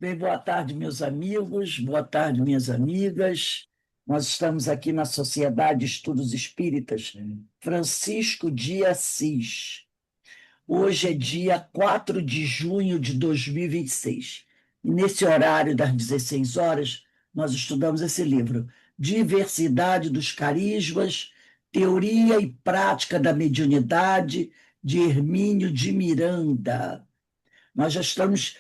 Bem, boa tarde, meus amigos, boa tarde, minhas amigas. Nós estamos aqui na Sociedade de Estudos Espíritas Francisco de Assis. Hoje é dia 4 de junho de 2026. E nesse horário das 16 horas, nós estudamos esse livro, Diversidade dos Carismas, Teoria e Prática da Mediunidade, de Hermínio de Miranda. Nós já estamos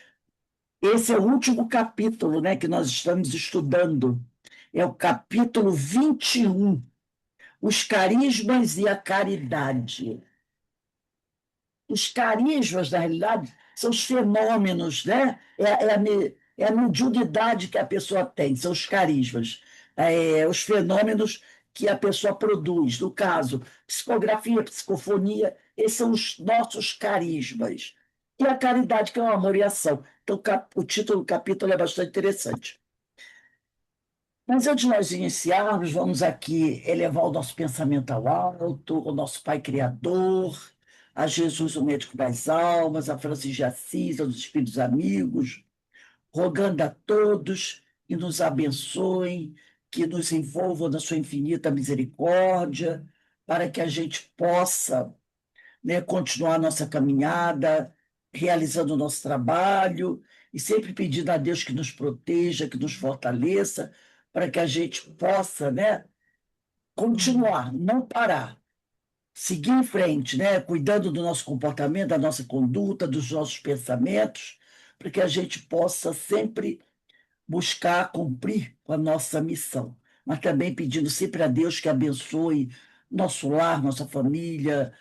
Esse é o último capítulo, né, que nós estamos estudando. É o capítulo 21, os carismas e a caridade. Os carismas, na realidade, são os fenômenos, né? É a mediunidade que a pessoa tem, são os carismas, os fenômenos que a pessoa produz. No caso, psicografia, psicofonia, esses são os nossos carismas. E a caridade, que é o amor e a ação. Então, o título do capítulo é bastante interessante. Mas antes de nós iniciarmos, vamos aqui elevar o nosso pensamento ao alto, o nosso Pai Criador, a Jesus, o médico das almas, a Francisco de Assis, aos Espíritos amigos, rogando a todos que nos abençoem, que nos envolvam na sua infinita misericórdia, para que a gente possa, né, continuar a nossa caminhada, realizando o nosso trabalho, e sempre pedindo a Deus que nos proteja, que nos fortaleça, para que a gente possa, né, continuar, não parar, seguir em frente, né, cuidando do nosso comportamento, da nossa conduta, dos nossos pensamentos, para que a gente possa sempre buscar cumprir com a nossa missão, mas também pedindo sempre a Deus que abençoe nosso lar, nossa família,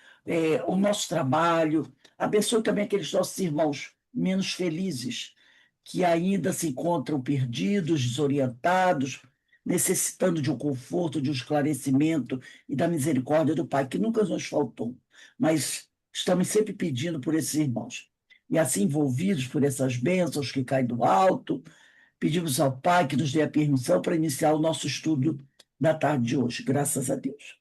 o nosso trabalho, abençoe também aqueles nossos irmãos menos felizes, que ainda se encontram perdidos, desorientados, necessitando de um conforto, de um esclarecimento e da misericórdia do Pai, que nunca nos faltou, mas estamos sempre pedindo por esses irmãos. E assim, envolvidos por essas bênçãos que caem do alto, pedimos ao Pai que nos dê a permissão para iniciar o nosso estudo da tarde de hoje, graças a Deus.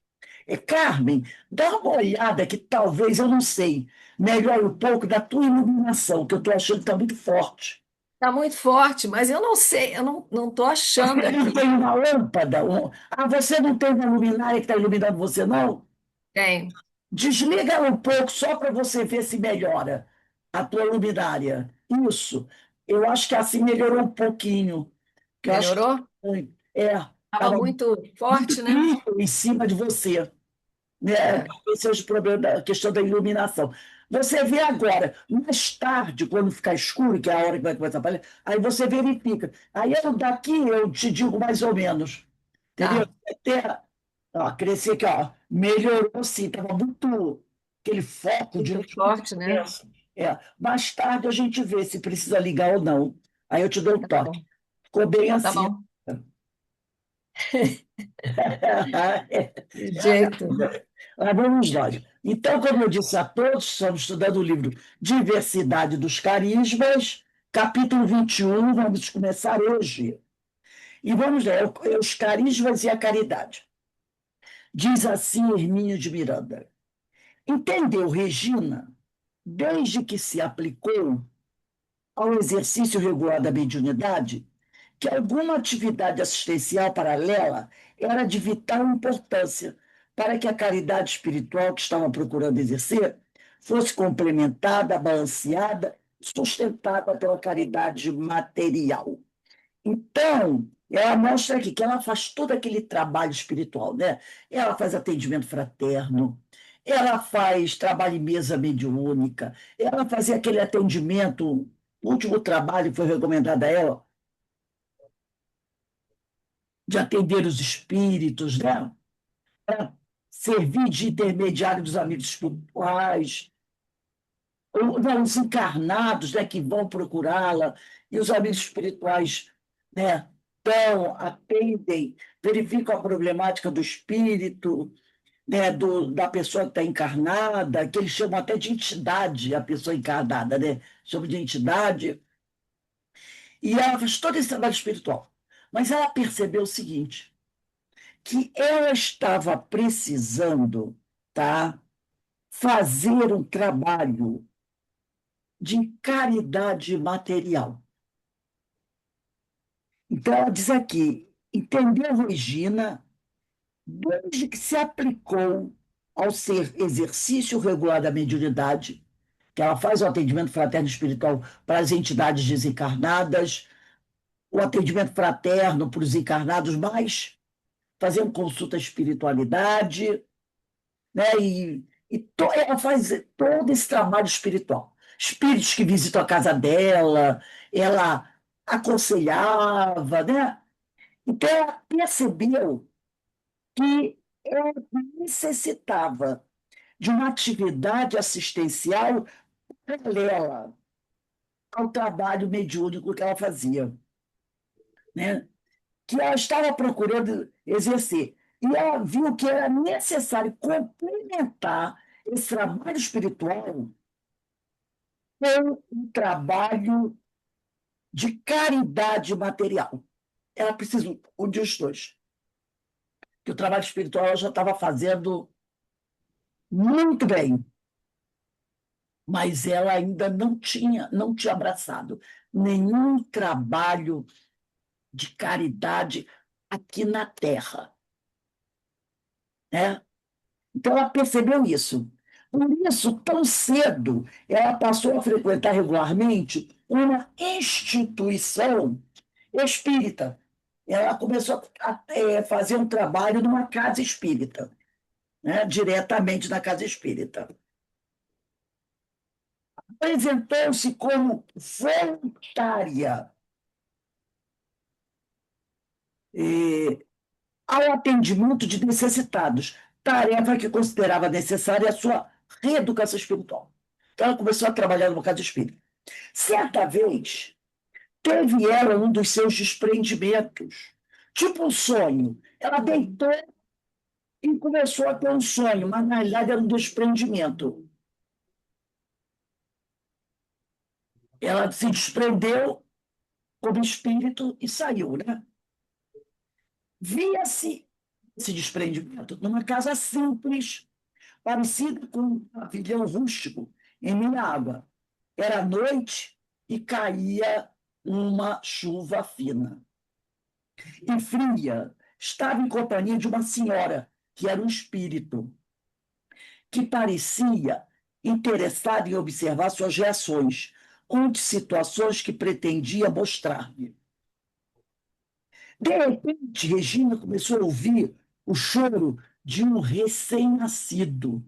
Carmen, dá uma olhada que talvez, eu não sei, melhore um pouco da tua iluminação, que eu estou achando que está muito forte. Está muito forte, mas eu não sei, eu não estou achando Você não aqui. tem uma lâmpada? Você não tem uma luminária que está iluminando você, não? Tem. Desliga ela um pouco só para você ver se melhora a tua luminária. Isso. Eu acho que assim melhorou um pouquinho. Que eu acho que Melhorou? Estava estava muito muito forte, né? brilho em cima de você, né? É. Talvez seja o problema da questão da iluminação. Você vê agora, mais tarde, quando ficar escuro, que é a hora que vai começar a aparecer, aí você verifica. Aí daqui eu te digo mais ou menos. Entendeu? Tá. Até, ó, crescer aqui, ó, melhorou sim, estava muito aquele foco de Muito luz muito forte, né? intenso. Mais tarde a gente vê se precisa ligar ou não. Aí eu te dou um Tá toque. bom. Ficou bem Tá assim. bom. De jeito. Mas vamos nós. Então, como eu disse a todos, estamos estudando o livro Diversidade dos Carismas, capítulo 21, vamos começar hoje. E vamos lá, os carismas e a caridade. Diz assim Hermínio de Miranda. Entendeu, Regina, desde que se aplicou ao exercício regular da mediunidade, que alguma atividade assistencial paralela era de vital importância para que a caridade espiritual que estava procurando exercer fosse complementada, balanceada, sustentada pela caridade material. Então, ela mostra aqui que ela faz todo aquele trabalho espiritual, né? Ela faz atendimento fraterno, ela faz trabalho em mesa mediúnica, ela fazia aquele atendimento, o último trabalho que foi recomendado a ela, de atender os espíritos, né? Para servir de intermediário dos amigos espirituais, não, os encarnados, né, que vão procurá-la, e os amigos espirituais, né, atendem, verificam a problemática do espírito, né, da pessoa que está encarnada, que eles chamam até de entidade, a pessoa encarnada, né, chamam de entidade, e ela faz todo esse trabalho espiritual. Mas ela percebeu o seguinte, que ela estava precisando, tá, fazer um trabalho de caridade material. Então, ela diz aqui: entendeu, Regina, desde que se aplicou ao ser exercício regular da mediunidade, que ela faz o atendimento fraterno espiritual para as entidades desencarnadas, o atendimento fraterno para os encarnados, mas fazendo consulta à espiritualidade, né? Ela faz todo esse trabalho espiritual. Espíritos que visitam a casa dela, ela aconselhava, né? Então, ela percebeu que ela necessitava de uma atividade assistencial paralela ao trabalho mediúnico que ela fazia, né? Que ela estava procurando exercer. E ela viu que era necessário complementar esse trabalho espiritual com um trabalho de caridade material. Ela precisa um dos dois. Que o trabalho espiritual ela já estava fazendo muito bem, mas ela ainda não tinha abraçado nenhum trabalho de caridade aqui na Terra, né? Então, ela percebeu isso. Por isso, tão cedo, ela passou a frequentar regularmente uma instituição espírita. Ela começou a fazer um trabalho numa casa espírita, né? Diretamente na casa espírita. Apresentou-se como voluntária ao atendimento de necessitados, tarefa que considerava necessária a sua reeducação espiritual. Então, ela começou a trabalhar no casa espírita. Certa vez, teve ela um dos seus desprendimentos, tipo um sonho. Ela deitou e começou a ter um sonho, mas na realidade era um desprendimento. Ela se desprendeu como espírito e saiu, né? Via-se esse desprendimento numa casa simples, parecida com um pavilhão rústico em minha água. Era noite e caía uma chuva fina. E fria, estava em companhia de uma senhora, que era um espírito, que parecia interessada em observar suas reações ante situações que pretendia mostrar-me. De repente, Regina começou a ouvir o choro de um recém-nascido.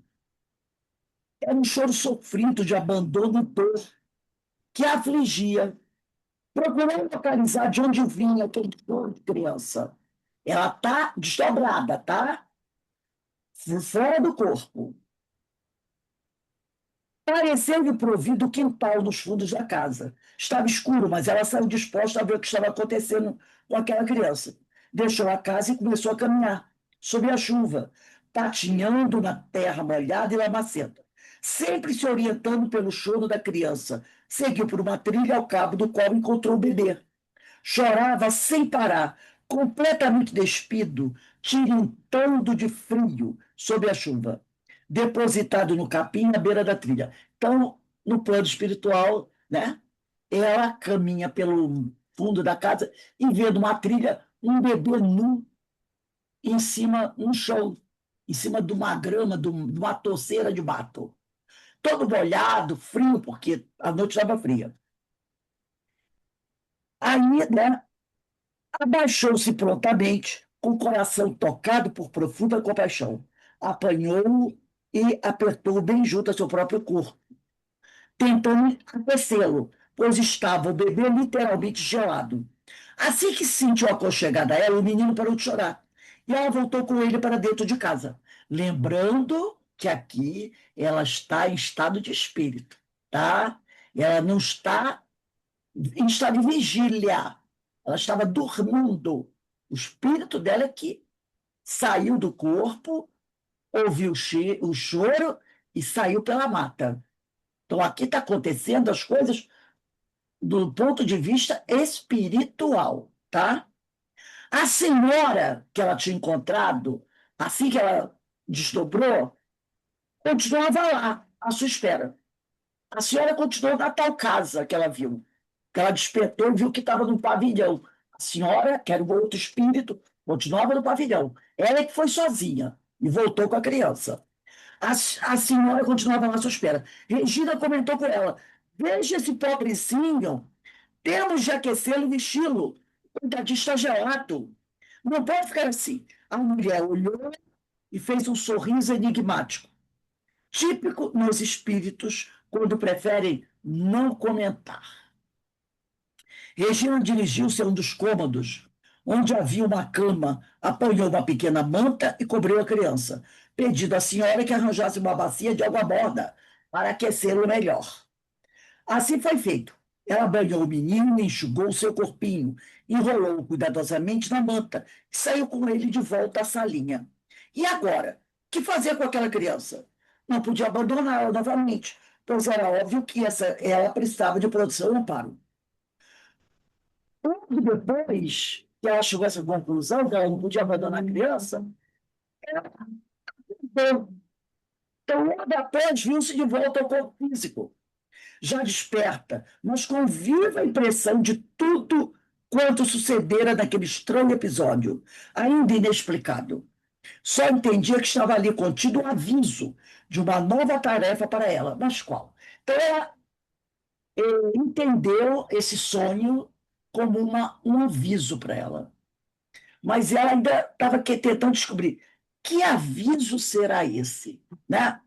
Era um choro sofrido de abandono e dor que a afligia. Procurou localizar de onde vinha aquele choro de criança. Ela está desdobrada, tá? Fora do corpo. Pareceu-lhe provido o quintal nos fundos da casa. Estava escuro, mas ela saiu disposta a ver o que estava acontecendo com aquela criança. Deixou a casa e começou a caminhar, sob a chuva, patinhando na terra molhada e lamacenta, sempre se orientando pelo choro da criança. Seguiu por uma trilha ao cabo do qual encontrou o bebê. Chorava sem parar, completamente despido, tirintando de frio sob a chuva, depositado no capim à beira da trilha. Então, no plano espiritual, né, ela caminha pelo fundo da casa e vê numa trilha um bebê nu em cima, um chão, em cima de uma grama, de uma toceira de mato. Todo molhado, frio, porque a noite estava fria. Aí, né, abaixou-se prontamente, com o coração tocado por profunda compaixão. Apanhou-o e apertou-o bem junto ao seu próprio corpo, tentando aquecê-lo, pois estava o bebê literalmente gelado. Assim que se sentiu aconchegada a ela, o menino parou de chorar. E ela voltou com ele para dentro de casa, lembrando que aqui ela está em estado de espírito, tá? Ela não está em estado de vigília. Ela estava dormindo. O espírito dela é que saiu do corpo, ouviu o choro e saiu pela mata. Então, aqui está acontecendo as coisas do ponto de vista espiritual, tá? A senhora que ela tinha encontrado, assim que ela desdobrou, continuava lá, à sua espera. A senhora continuou na tal casa que ela viu, que ela despertou e viu que estava num pavilhão. A senhora, que era o outro espírito, continuava no pavilhão. Ela é que foi sozinha e voltou com a criança. A senhora continuava lá à sua espera. Regina comentou com ela: veja esse pobrecinho, temos de aquecê-lo e vesti-lo. Coitadinho, está gelado. Não pode ficar assim. A mulher olhou e fez um sorriso enigmático, típico nos espíritos quando preferem não comentar. Regina dirigiu-se a um dos cômodos, onde havia uma cama, apanhou uma pequena manta e cobriu a criança, pedindo à senhora que arranjasse uma bacia de água morna para aquecê-lo melhor. Assim foi feito. Ela banhou o menino, enxugou o seu corpinho, enrolou-o cuidadosamente na manta e saiu com ele de volta à salinha. E agora? O que fazer com aquela criança? Não podia abandoná-la novamente, pois era óbvio que ela precisava de proteção e amparo. E depois que ela chegou a essa conclusão, que ela não podia abandonar a criança, ela deu. Então, logo após, viu-se de volta ao corpo físico, já desperta, mas com viva impressão de tudo quanto sucedera naquele estranho episódio, ainda inexplicado. Só entendia que estava ali contido um aviso de uma nova tarefa para ela. Mas qual? Então, ela entendeu esse sonho como um aviso para ela. Mas ela ainda estava tentando descobrir que aviso será esse, né?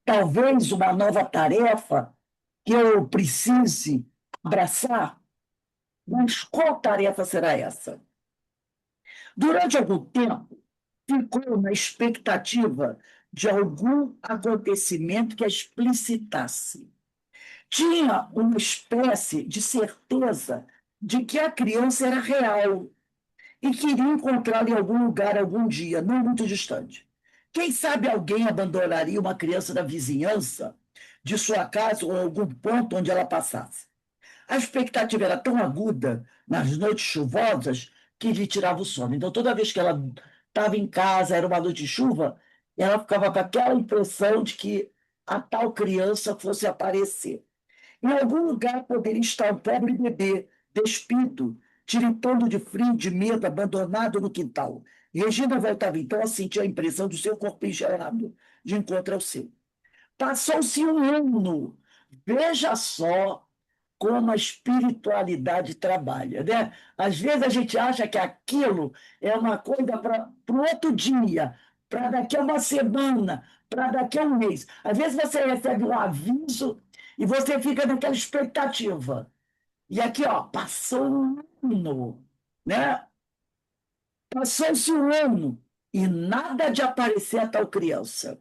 Talvez uma nova tarefa que eu precise abraçar, mas qual tarefa será essa? Durante algum tempo, ficou na expectativa de algum acontecimento que a explicitasse. Tinha uma espécie de certeza de que a criança era real e queria encontrá-la em algum lugar algum dia, não muito distante. Quem sabe alguém abandonaria uma criança da vizinhança, de sua casa ou algum ponto onde ela passasse. A expectativa era tão aguda nas noites chuvosas que lhe tirava o sono. Então, toda vez que ela estava em casa, era uma noite de chuva, ela ficava com aquela impressão de que a tal criança fosse aparecer. Em algum lugar poderia estar um pobre bebê, despido, tiritando de frio, de medo, abandonado no quintal. Regina voltava então a sentir a impressão do seu corpo gelado de encontro ao seu. Passou-se um ano. Veja só como a espiritualidade trabalha, né? Às vezes a gente acha que aquilo é uma coisa para o outro dia, para daqui a uma semana, para daqui a um mês. Às vezes você recebe um aviso e você fica naquela expectativa. E aqui, ó, passou um ano, né? Passou-se um ano e nada de aparecer a tal criança.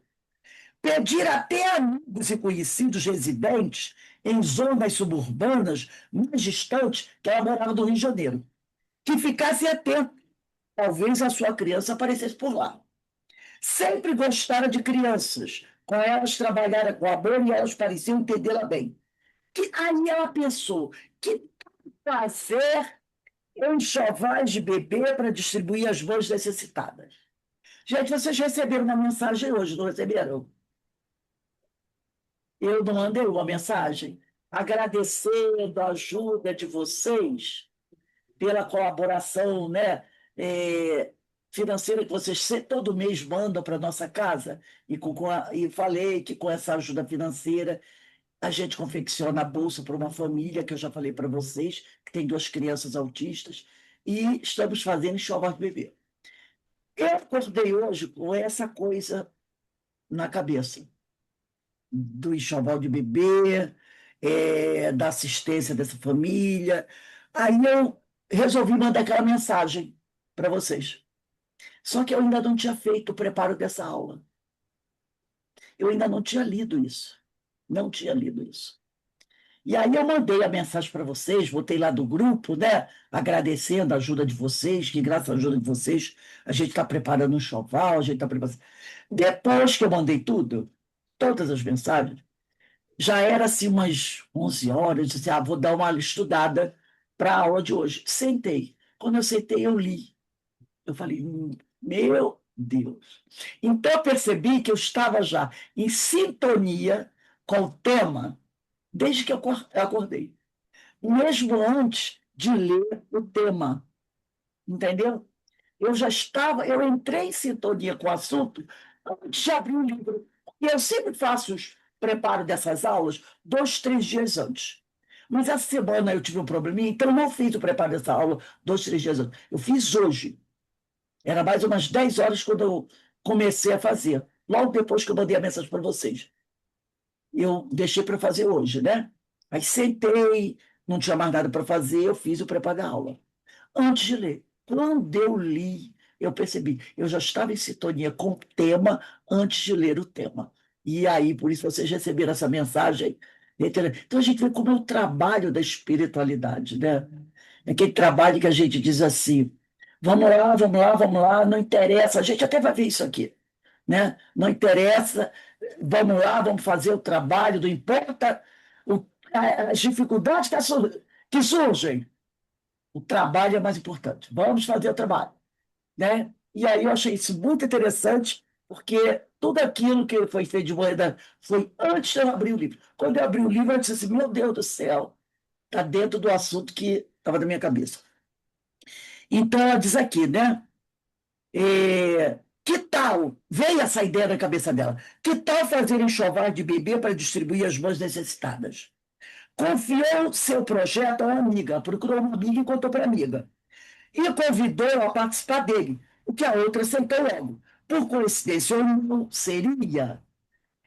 Pedir até amigos e conhecidos residentes em zonas suburbanas mais distantes, que ela morava no Rio de Janeiro, que ficassem atentos. Talvez a sua criança aparecesse por lá. Sempre gostara de crianças. Com elas trabalhara com amor e elas pareciam entendê-la bem. Aí ela pensou, que fazer enxovais de bebê para distribuir às mães necessitadas? Gente, vocês receberam uma mensagem hoje, não receberam? Eu não mandei uma mensagem agradecendo a ajuda de vocês pela colaboração, né, financeira que vocês todo mês mandam para a nossa casa, e falei que com essa ajuda financeira a gente confecciona a bolsa para uma família, que eu já falei para vocês, que tem duas crianças autistas, e estamos fazendo enxoval de bebê. Eu acordei hoje com essa coisa na cabeça do enxoval de bebê, da assistência dessa família. Aí eu resolvi mandar aquela mensagem para vocês. Só que eu ainda não tinha feito o preparo dessa aula. Eu ainda não tinha lido isso. Não tinha lido isso. E aí eu mandei a mensagem para vocês, botei lá do grupo, né? Agradecendo a ajuda de vocês, que graças à ajuda de vocês a gente está preparando um enxoval, a gente está preparando. Depois que eu mandei tudo, todas as mensagens, já era assim umas 11 horas, disse, vou dar uma estudada para a aula de hoje. Sentei. Quando eu sentei, eu li. Eu falei, meu Deus. Então eu percebi que eu estava já em sintonia com o tema desde que eu acordei. Mesmo antes de ler o tema. entendeu? Eu entrei em sintonia com o assunto antes de abrir o livro. E eu sempre faço os preparo dessas aulas 2, 3 dias antes. Mas essa semana eu tive um probleminha, então eu não fiz o preparo dessa aula 2, 3 dias antes. Eu fiz hoje. Era mais umas 10 horas quando eu comecei a fazer. Logo depois que eu mandei a mensagem para vocês. Eu deixei para fazer hoje, né? Aí sentei, não tinha mais nada para fazer, eu fiz o preparo da aula antes de ler. Quando eu li, eu percebi, eu já estava em sintonia com o tema antes de ler o tema. E aí, por isso, vocês receberam essa mensagem. Então, a gente vê como é o trabalho da espiritualidade, né? É aquele trabalho que a gente diz assim: vamos lá, vamos lá, vamos lá, não interessa, a gente até vai ver isso aqui, né? Não interessa, vamos lá, vamos fazer o trabalho, não importa as dificuldades que surgem, o trabalho é mais importante. Vamos fazer o trabalho, né? E aí eu achei isso muito interessante, porque tudo aquilo que foi feito de manhã foi antes de eu abrir o livro. Quando eu abri o livro, eu disse assim, meu Deus do céu, está dentro do assunto que estava na minha cabeça. Então, ela diz aqui, né? Que tal, veio essa ideia na cabeça dela, que tal fazer enxoval de bebê para distribuir às mães necessitadas? Confiou seu projeto a uma amiga, procurou uma amiga e contou para a amiga e convidou-a a participar dele, o que a outra aceitou logo. Por coincidência ou não, seria.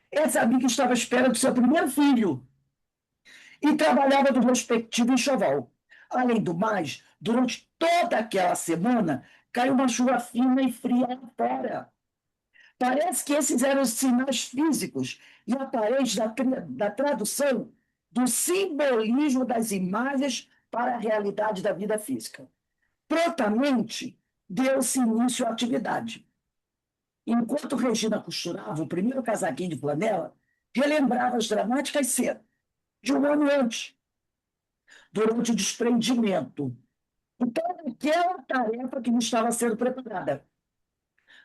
Essa amiga estava à espera do seu primeiro filho e trabalhava no respectivo enxoval. Além do mais, durante toda aquela semana, caiu uma chuva fina e fria lá fora. Parece que esses eram os sinais físicos e aparentes da tradução do simbolismo das imagens para a realidade da vida física. Prontamente, deu-se início à atividade. Enquanto Regina costurava o primeiro casaquinho de flanela, relembrava as dramáticas cenas de um ano antes, durante o desprendimento. Então, aquela tarefa que me estava sendo preparada,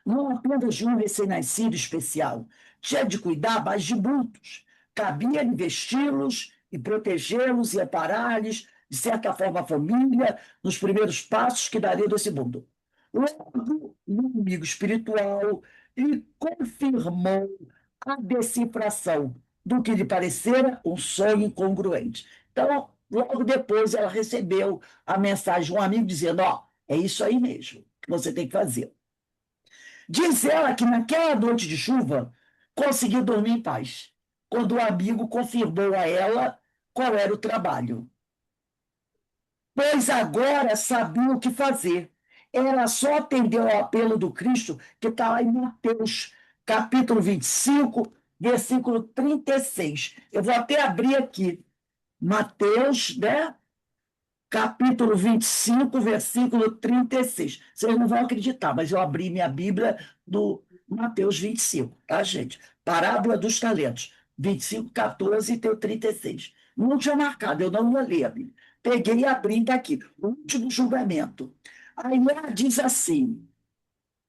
não apenas de um recém-nascido especial, tinha de cuidar mais de muitos. Cabia investi-los e protegê-los e amparar-lhes, de certa forma, a família, nos primeiros passos que daria desse mundo. Logo, um amigo espiritual lhe confirmou a decifração do que lhe parecera um sonho incongruente. Então, logo depois, ela recebeu a mensagem de um amigo dizendo: Ó, é isso aí mesmo que você tem que fazer. Diz ela que naquela noite de chuva conseguiu dormir em paz, quando o amigo confirmou a ela qual era o trabalho. Pois agora sabia o que fazer. Ela só atendeu ao apelo do Cristo, que está lá em Mateus, capítulo 25, versículo 36. Eu vou até abrir aqui. Mateus, né? Capítulo 25, versículo 36. Vocês não vão acreditar, mas eu abri minha Bíblia do Mateus 25, tá, gente? Parábola dos talentos, 25, 14 e tem o 36. Não tinha marcado, eu não ia ler a Bíblia. Peguei e abri, está aqui, o último julgamento. Aí ela diz assim,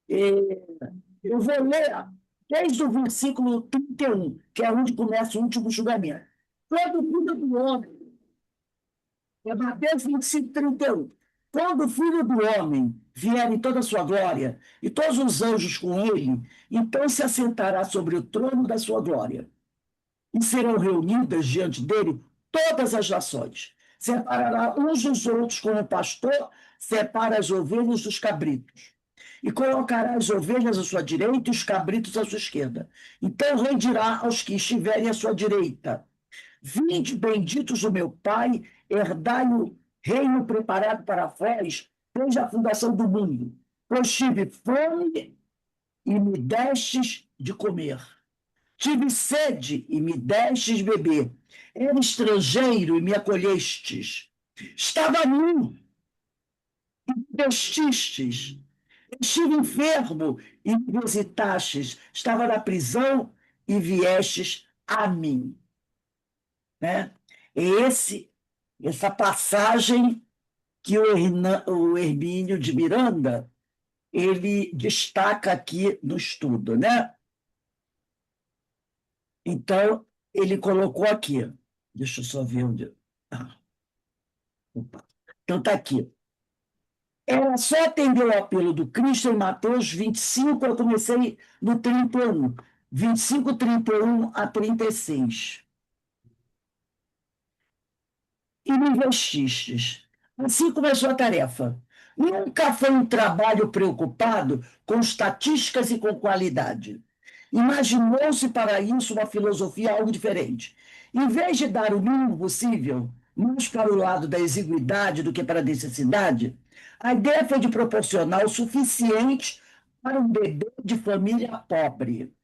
eu vou ler desde o versículo 31, que é onde começa o último julgamento. Todo mundo do homem. É Mateus 25, 31. Quando o Filho do Homem vier em toda a sua glória, e todos os anjos com ele, então se assentará sobre o trono da sua glória. E serão reunidas diante dele todas as nações. Separará uns dos outros, como o pastor separa as ovelhas dos cabritos. E colocará as ovelhas à sua direita e os cabritos à sua esquerda. Então o rei dirá aos que estiverem à sua direita: Vinde, benditos do meu Pai, herdai o reino preparado para vós desde a fundação do mundo. Pois tive fome e me destes de comer. Tive sede e me destes de beber. Era estrangeiro e me acolhestes. Estava nu e me vestistes. Estive enfermo e me visitastes. Estava na prisão e viestes a mim. Né? Essa passagem que o Hermínio de Miranda ele destaca aqui no estudo, né? Então, ele colocou aqui. Deixa eu só ver onde. Ah, opa. Então, está aqui. Era só atender o apelo do Cristo em Mateus 25, eu comecei no 31. 25, 31 a 36. E me investistes. Assim começou a tarefa. Nunca foi um trabalho preocupado com estatísticas e com qualidade. Imaginou-se para isso uma filosofia algo diferente. Em vez de dar o mínimo possível, mais para o lado da exiguidade do que para a necessidade, a ideia foi de proporcionar o suficiente para um bebê de família pobre.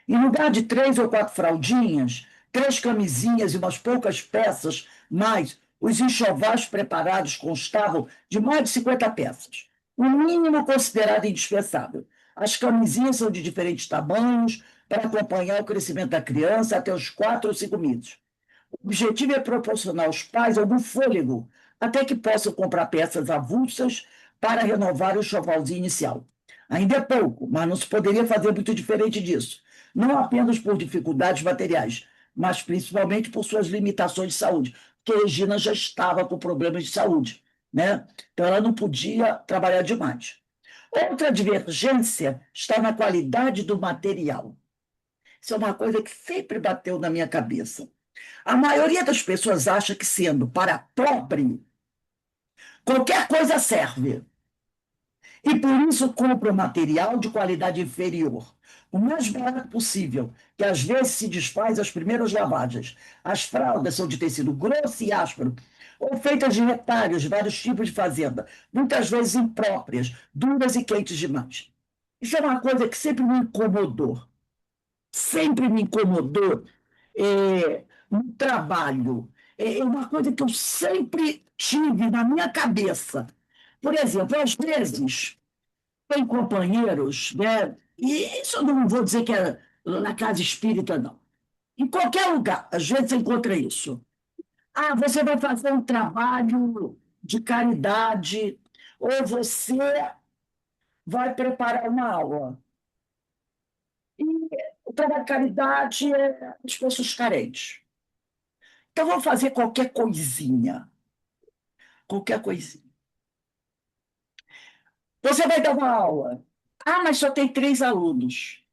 Em lugar de 3 ou 4 fraldinhas, 3 camisinhas e umas poucas peças, mais os enxovais preparados constavam de mais de 50 peças, o mínimo considerado indispensável. As camisinhas são de diferentes tamanhos para acompanhar o crescimento da criança até os 4 ou 5 meses. O objetivo é proporcionar aos pais algum fôlego, até que possam comprar peças avulsas para renovar o enxovalzinho inicial. Ainda é pouco, mas não se poderia fazer muito diferente disso. Não apenas por dificuldades materiais, mas principalmente por suas limitações de saúde, porque a Regina já estava com problemas de saúde, né? Então ela não podia trabalhar demais. Outra divergência está na qualidade do material. Isso é uma coisa que sempre bateu na minha cabeça. A maioria das pessoas acha que, sendo para pobre, qualquer coisa serve. E por isso compra material de qualidade inferior, o mais barato possível, que às vezes se desfaz às primeiras lavagens. As fraldas são de tecido grosso e áspero, ou feitas de retalhos de vários tipos de fazenda, muitas vezes impróprias, duras e quentes demais. Isso é uma coisa que sempre me incomodou. Sempre me incomodou no trabalho. É uma coisa que eu sempre tive na minha cabeça. Por exemplo, às vezes, tem companheiros, né? E isso eu não vou dizer que é na casa espírita, não. Em qualquer lugar, às vezes você encontra isso. Ah, você vai fazer um trabalho de caridade, ou você vai preparar uma aula. E o trabalho de caridade é as pessoas carentes. Então, vamos fazer qualquer coisinha. Qualquer coisinha. Você vai dar uma aula. Ah, mas só tem 3 alunos.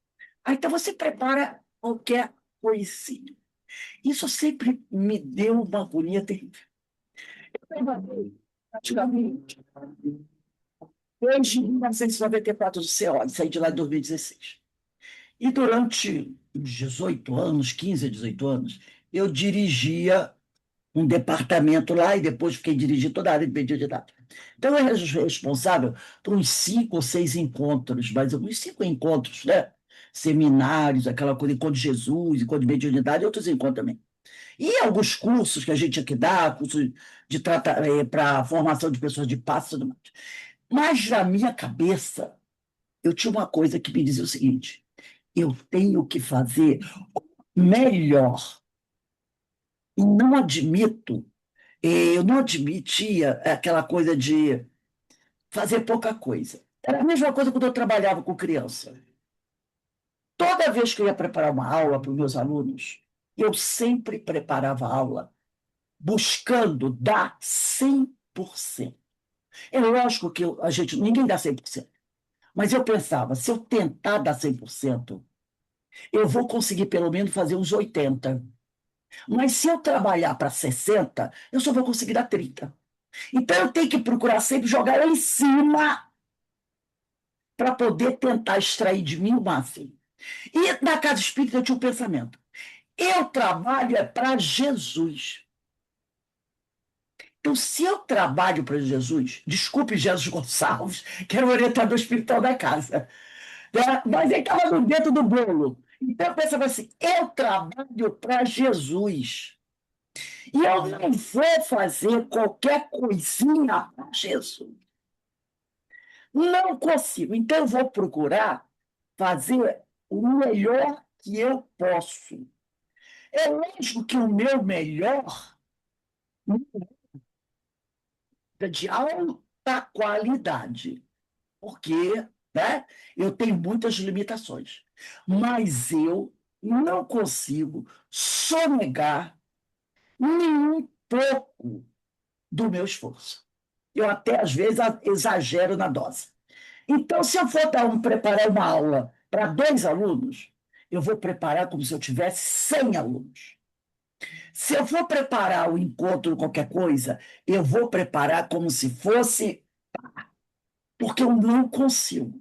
Ah, então você prepara qualquer coisinha. Isso sempre me deu uma agonia terrível. Eu trabalhei praticamente desde 1994 do CO, saí de lá em 2016. E durante os 18 anos, 15 a 18 anos, eu dirigia um departamento lá e depois fiquei dirigindo toda a área de mediunidade. Então, eu era responsável por uns 5 ou 6 encontros, mais uns 5 encontros, né? Seminários, aquela coisa, encontro de Jesus, encontro de mediunidade e outros encontros também. E alguns cursos que a gente tinha que dar, cursos de para formação de pessoas de passe e tudo mais. Mas na minha cabeça, eu tinha uma coisa que me dizia o seguinte: eu tenho que fazer melhor. E não admito eu não admitia aquela coisa de fazer pouca coisa. Era a mesma coisa quando eu trabalhava com criança. Toda vez que eu ia preparar uma aula para os meus alunos, eu sempre preparava a aula buscando dar 100%. É lógico que ninguém dá 100%. Mas eu pensava, se eu tentar dar 100%, eu vou conseguir pelo menos fazer uns 80%. Mas se eu trabalhar para 60%, eu só vou conseguir dar 30%. Então, eu tenho que procurar sempre jogar lá em cima para poder tentar extrair de mim o máximo. E na casa espírita eu tinha um pensamento: eu trabalho é para Jesus. Então, se eu trabalho para Jesus, desculpe Jesus Gonçalves, que era o orientador espiritual da casa, né? Mas ele estava no dentro do bolo. Então, eu pensava assim: eu trabalho para Jesus. E eu não vou fazer qualquer coisinha para Jesus. Não consigo. Então, eu vou procurar fazer o melhor que eu posso. É lógico que o meu melhor é de alta qualidade, porque, né, eu tenho muitas limitações. Mas eu não consigo sonegar nem um pouco do meu esforço. Eu até, às vezes, exagero na dose. Então, se eu for preparar uma aula para 2 alunos, eu vou preparar como se eu tivesse 100 alunos. Se eu for preparar o encontro, qualquer coisa, eu vou preparar como se fosse, porque eu não consigo.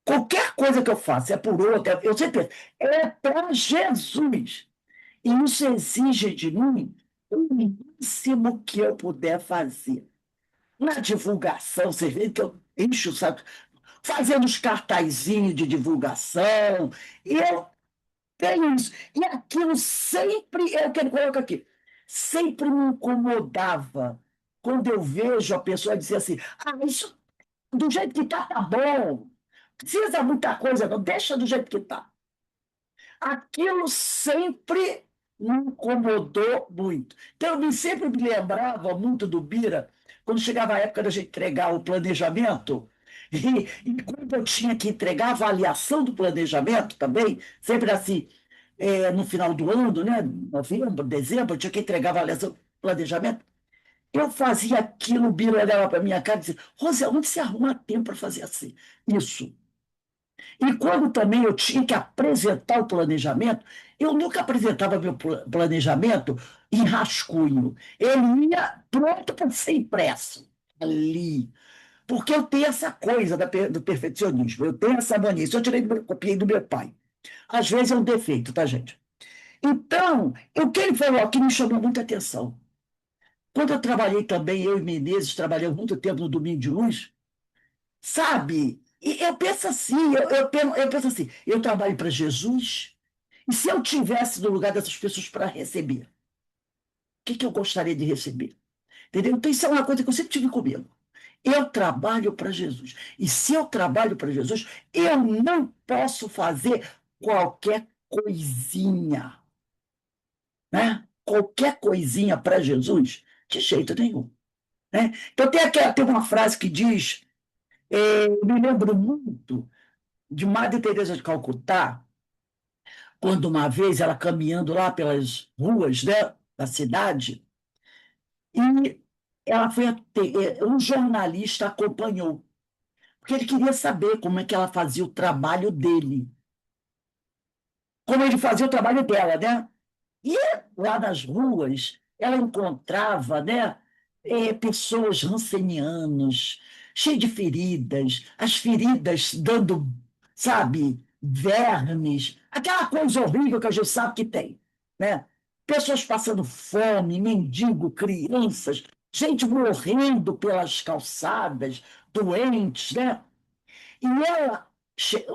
Qualquer coisa que eu faça, é por outra, eu sempre penso, é para Jesus. E isso exige de mim o máximo que eu puder fazer. Na divulgação, vocês veem que eu encho o saco, fazendo os cartazinhos de divulgação, e eu tenho isso. E aquilo sempre, é o que ele coloca aqui, sempre me incomodava quando eu vejo a pessoa dizer assim, isso do jeito que está, tá bom. Não precisa muita coisa, não, deixa do jeito que está. Aquilo sempre me incomodou muito. Então, sempre me lembrava muito do Bira, quando chegava a época da gente entregar o planejamento, e quando eu tinha que entregar a avaliação do planejamento também, sempre assim, no final do ano, né, novembro, dezembro, eu tinha que entregar a avaliação do planejamento. Eu fazia aquilo, o Bira olhava para a minha cara e dizia, Rosé, onde você arruma tempo para fazer assim? Isso. E quando também eu tinha que apresentar o planejamento, eu nunca apresentava meu planejamento em rascunho. Ele ia pronto para ser impresso ali. Porque eu tenho essa coisa do perfeccionismo, eu tenho essa mania. Isso eu copiei do meu pai. Às vezes é um defeito, tá, gente? Então, o que ele falou aqui me chamou muita atenção. Quando eu trabalhei também, eu e Menezes, trabalhamos muito tempo no Domingo de Luz, sabe? E eu penso assim, eu penso assim, eu trabalho para Jesus, e se eu tivesse no lugar dessas pessoas para receber, o que eu gostaria de receber? Entendeu? Então, isso é uma coisa que eu sempre tive comigo. Eu trabalho para Jesus. E se eu trabalho para Jesus, eu não posso fazer qualquer coisinha, né? Qualquer coisinha para Jesus, de jeito nenhum. Né? Então, tem uma frase que diz, eu me lembro muito de Madre Teresa de Calcutá, quando uma vez ela caminhando lá pelas ruas, né, da cidade, e ela foi um jornalista acompanhou, porque ele queria saber como é que ela fazia o trabalho dele, como ele fazia o trabalho dela, né? E lá nas ruas, ela encontrava, né, pessoas rancenianas, cheias de feridas, as feridas dando, sabe, vermes, aquela coisa horrível que a gente sabe que tem, né? Pessoas passando fome, mendigo, crianças, gente morrendo pelas calçadas, doentes, né? E ela,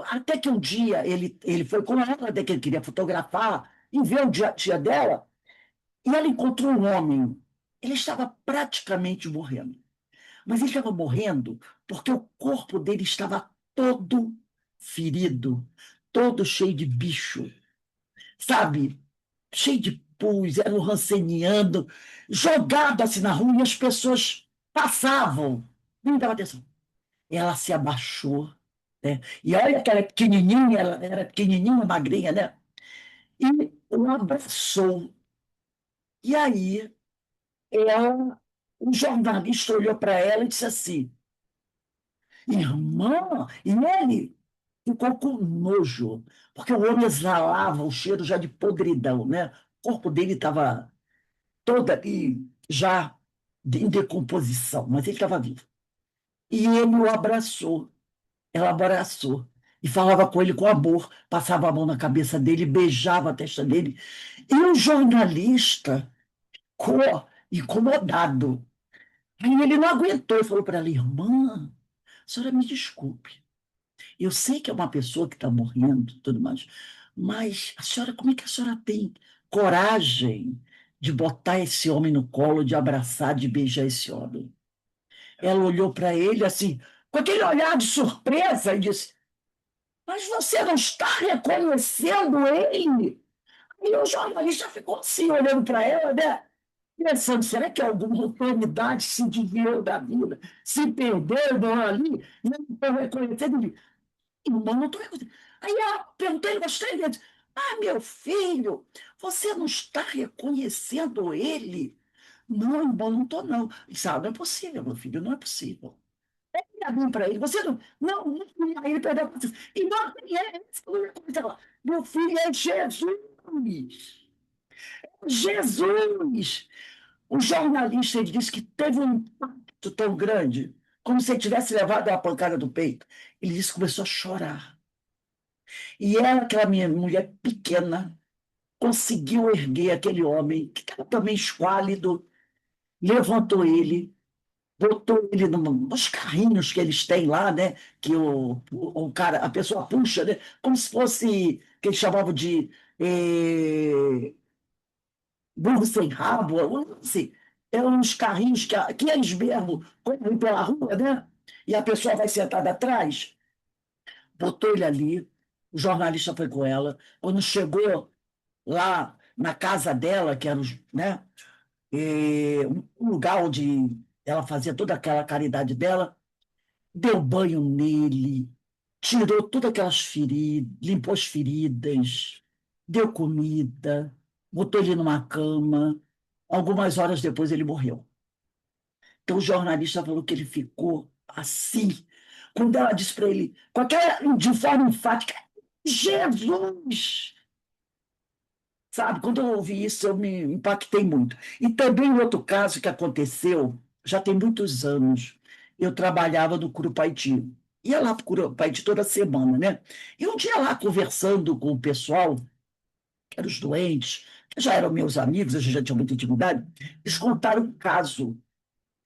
até que um dia ele foi com ela, até que ele queria fotografar e ver o dia dela, e ela encontrou um homem. Ele estava praticamente morrendo. Mas ele estava morrendo porque o corpo dele estava todo ferido, todo cheio de bicho, sabe? Cheio de pus, era um ranceniano, jogado assim na rua, e as pessoas passavam, nem dava atenção. Ela se abaixou, né? E olha que ela é pequenininha, ela era pequenininha, magrinha, né? E o abraçou. E aí, o jornalista olhou para ela e disse assim: Irmã, e ele ficou com nojo, porque o homem exalava o cheiro já de podridão, né? O corpo dele estava todo ali, já em decomposição, mas ele estava vivo. E ele o abraçou. Ela abraçou e falava com ele com amor, passava a mão na cabeça dele, beijava a testa dele. E o jornalista ficou incomodado. Aí ele não aguentou e falou para ela: Irmã, a senhora me desculpe. Eu sei que é uma pessoa que está morrendo e tudo mais, mas a senhora, como é que a senhora tem coragem de botar esse homem no colo, de abraçar, de beijar esse homem? Ela olhou para ele assim, com aquele olhar de surpresa, e disse: Mas você não está reconhecendo ele? E o jornalista ficou assim, olhando para ela, né? Pensando, será que alguma autoridade se desviou da vida, se perdeu, não ali, e não estou reconhecendo ele? Irmão, não estou reconhecendo. Aí ela perguntou ele umas 3 vezes: meu filho, você não está reconhecendo ele? Não, irmão, não estou, não. Ele disse, não é possível, meu filho, não é possível. Ele abriu para ele, você não, não, não, não. Aí ele perdeu a consciência. E não, meu filho, é Jesus. Jesus! O jornalista ele disse que teve um impacto tão grande, como se ele tivesse levado uma pancada do peito. Ele disse que começou a chorar. E ela, aquela minha mulher pequena, conseguiu erguer aquele homem, que estava também esquálido, levantou ele, botou ele nos carrinhos que eles têm lá, né? Que o cara, a pessoa puxa, né? Como se fosse, que eles chamavam de burro sem rabo, assim, é uns carrinhos que eles mesmo correm pela rua, né? E a pessoa vai sentada atrás, botou ele ali, o jornalista foi com ela. Quando chegou lá na casa dela, que era, né, um lugar onde ela fazia toda aquela caridade dela, deu banho nele, tirou todas aquelas feridas, limpou as feridas, deu comida, botou ele numa cama. Algumas horas depois ele morreu. Então o jornalista falou que ele ficou assim. Quando ela disse para ele, com aquela de forma enfática, Jesus! Sabe, quando eu ouvi isso, eu me impactei muito. E também outro caso que aconteceu, já tem muitos anos, eu trabalhava no Curupaiti. Ia lá para o Curupaiti toda semana, né? E um dia lá, conversando com o pessoal, que eram os doentes, que já eram meus amigos, a gente já tinha muita intimidade, eles contaram um caso.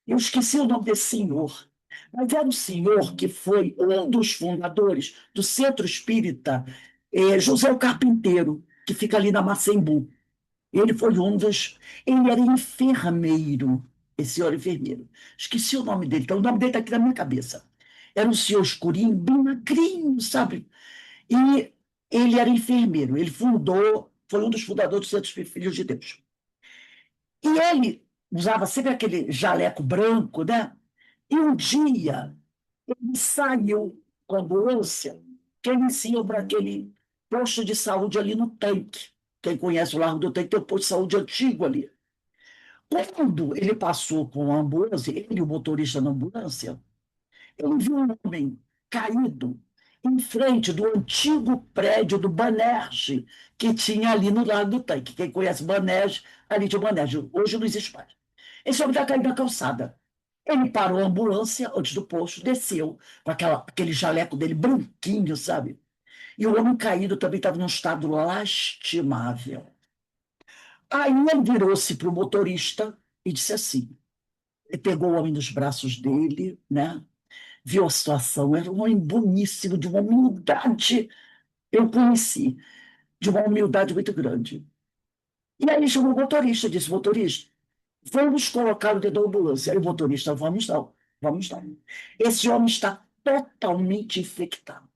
Eu esqueci o nome desse senhor, mas era um senhor que foi um dos fundadores do Centro Espírita José o Carpinteiro, que fica ali na Macembu. Ele foi um dos. Ele era enfermeiro, esse senhor enfermeiro. Esqueci o nome dele, então o nome dele está aqui na minha cabeça. Era um senhor escurinho, bem magrinho, sabe? E ele era enfermeiro. Ele fundou, foi um dos fundadores do Centro Espírita Filhos de Deus. E ele usava sempre aquele jaleco branco, né? E um dia ele saiu com a ambulância, que ele ia para aquele posto de saúde ali no tanque. Quem conhece o Largo do Tanque tem um posto de saúde antigo ali. Quando ele passou com a ambulância, ele, o motorista da ambulância, ele viu um homem caído em frente do antigo prédio do Banerje, que tinha ali no Largo do Tanque. Quem conhece Banerje, ali tinha o Banerje. Hoje não existe mais. Esse homem está caído na calçada. Ele parou a ambulância antes do posto, desceu com aquele jaleco dele branquinho, sabe? E o homem caído também estava num estado lastimável. Aí ele virou-se para o motorista e disse assim: ele pegou o homem nos braços dele, né? Viu a situação, era um homem boníssimo, de uma humildade, eu conheci, de uma humildade muito grande. E aí chamou o motorista, disse: motorista, vamos colocar o dedo da ambulância. Aí o motorista: vamos não, vamos não. Esse homem está totalmente infectado.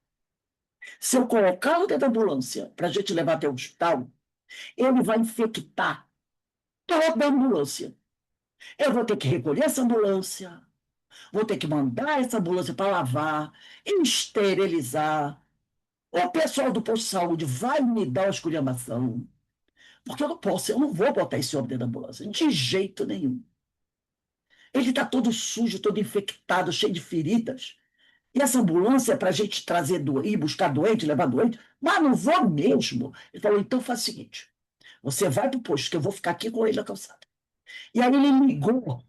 Se eu colocar o dedo da ambulância para a gente levar até o hospital, ele vai infectar toda a ambulância. Eu vou ter que recolher essa ambulância, vou ter que mandar essa ambulância para lavar, esterilizar. O pessoal do posto de saúde vai me dar uma esculhambação, porque eu não posso, eu não vou botar esse homem dentro da ambulância, de jeito nenhum. Ele está todo sujo, todo infectado, cheio de feridas. E essa ambulância é para a gente trazer, ir buscar doente, levar doente, mas não vou mesmo. Ele falou: então faz o seguinte, você vai para o posto, que eu vou ficar aqui com ele na calçada. E aí ele ligou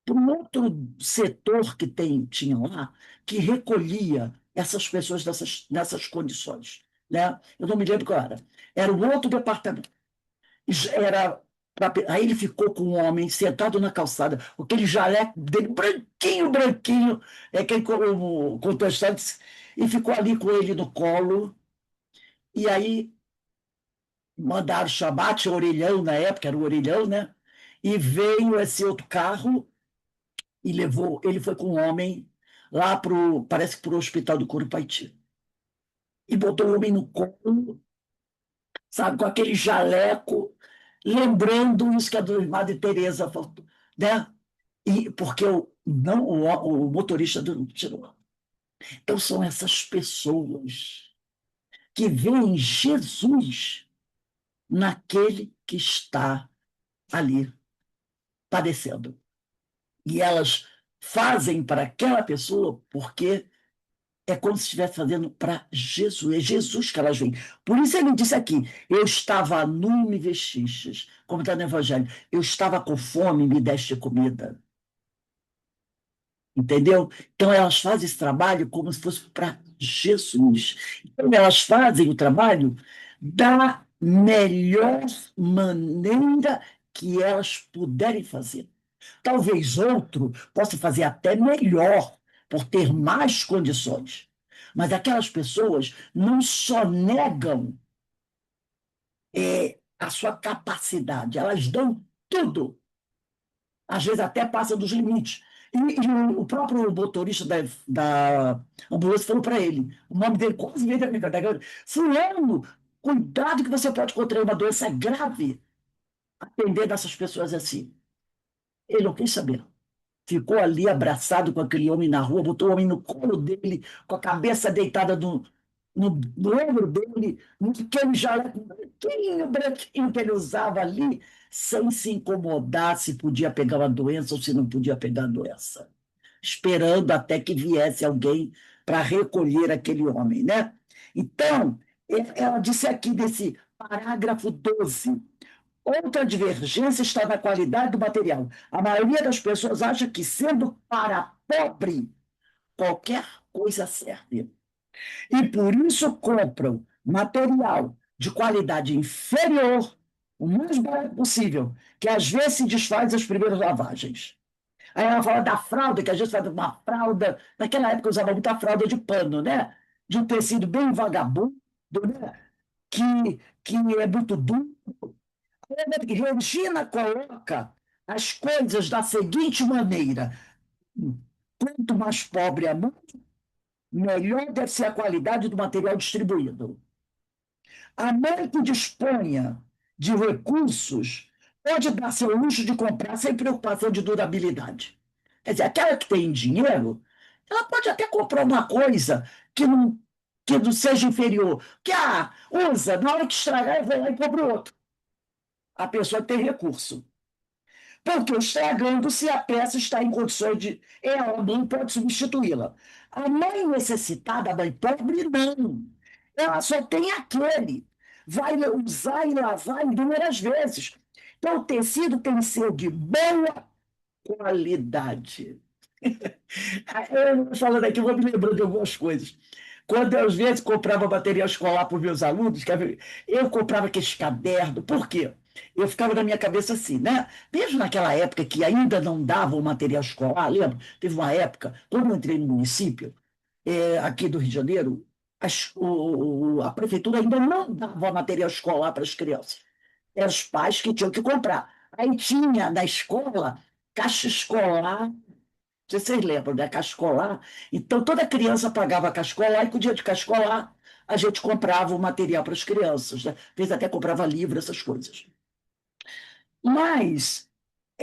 para um outro setor que tinha lá, que recolhia essas pessoas nessas condições. Né? Eu não me lembro qual era. Era um outro departamento. Era aí ele ficou com um homem sentado na calçada, com aquele jaleco dele, branquinho, branquinho, quem contou a história, e ficou ali com ele no colo. E aí mandaram chamar, tinha orelhão na época, era o orelhão, né? E veio esse outro carro e levou, ele foi com um homem lá parece que para o hospital do Curupaiti. E botou o homem no colo, sabe, com aquele jaleco, lembrando isso que a Madre Teresa falou, né? E porque não, o motorista não tirou. Então são essas pessoas que veem Jesus naquele que está ali. padecendo. E elas fazem para aquela pessoa porque é como se estivesse fazendo para Jesus. É Jesus que elas veem. Por isso ele disse aqui: eu estava nu e me vestistes, como está no Evangelho. Eu estava com fome e me deste comida. Entendeu? Então elas fazem esse trabalho como se fosse para Jesus. Então elas fazem o trabalho da melhor maneira que elas puderem fazer. Talvez outro possa fazer até melhor, por ter mais condições. Mas aquelas pessoas não só negam a sua capacidade, elas dão tudo, às vezes até passa dos limites. E o próprio motorista da ambulância falou para ele, o nome dele quase veio da minha categoria: Fulano, cuidado que você pode contrair uma doença grave, atender dessas pessoas assim. Ele não quis saber. Ficou ali abraçado com aquele homem na rua, botou o homem no colo dele, com a cabeça deitada no ombro dele, naquele jaleco branquinho, branquinho que ele usava ali, sem se incomodar se podia pegar uma doença ou se não podia pegar a doença, esperando até que viesse alguém para recolher aquele homem, né? Então, ela disse aqui nesse parágrafo 12. Outra divergência está na qualidade do material. A maioria das pessoas acha que, sendo para pobre, qualquer coisa serve. E por isso compram material de qualidade inferior, o mais barato possível, que às vezes se desfaz as primeiras lavagens. Aí ela fala da fralda, que a gente faz uma fralda. Naquela época usava muita fralda de pano, né? De um tecido bem vagabundo, né? Que é muito duro. Regina coloca as coisas da seguinte maneira: quanto mais pobre a mão, melhor deve ser a qualidade do material distribuído. A mãe que disponha de recursos pode dar-se ao luxo de comprar sem preocupação de durabilidade. Quer dizer, aquela que tem dinheiro, ela pode até comprar uma coisa que não seja inferior, que usa, na hora que estragar, eu vou lá e compro outro. A pessoa tem recurso. Porque estragando se a peça está em condições de. Ela não pode substituí-la. A mãe necessitada, a mãe pobre, não. Ela só tem aquele. Vai usar e lavar inúmeras vezes. Então, o tecido tem que ser de boa qualidade. Eu falando aqui, vou me lembrando de algumas coisas. Quando eu, às vezes, comprava material escolar para os meus alunos, eu comprava aqueles cadernos. Por quê? Eu ficava na minha cabeça assim, né? Mesmo naquela época que ainda não dava o material escolar, lembra? Teve uma época, quando eu entrei no município, aqui do Rio de Janeiro, a prefeitura ainda não dava material escolar para as crianças. Eram os pais que tinham que comprar. Aí tinha na escola caixa escolar, sei se vocês lembram, né? Caixa escolar. Então, toda criança pagava a caixa escolar e com o dinheiro de caixa escolar a gente comprava o material para as crianças, né? Às vezes até comprava livro, essas coisas. Mas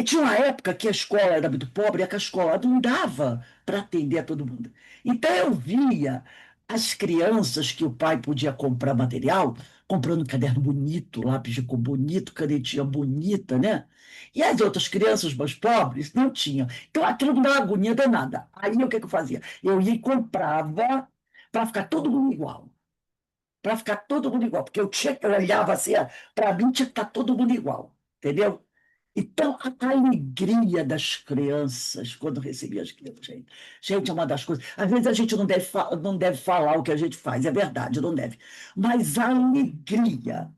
tinha uma época que a escola era muito pobre e a escola não dava para atender a todo mundo. Então eu via as crianças que o pai podia comprar material, comprando caderno bonito, lápis de cor bonito, canetinha bonita, né? E as outras crianças mais pobres não tinham. Então aquilo me dava agonia danada. Aí o que eu fazia? Eu ia e comprava para ficar todo mundo igual. Para ficar todo mundo igual. Porque eu olhava assim, para mim tinha que estar todo mundo igual. Entendeu? Então, a alegria das crianças, quando recebia as crianças, gente, é uma das coisas. Às vezes a gente não deve falar o que a gente faz, é verdade, não deve. Mas a alegria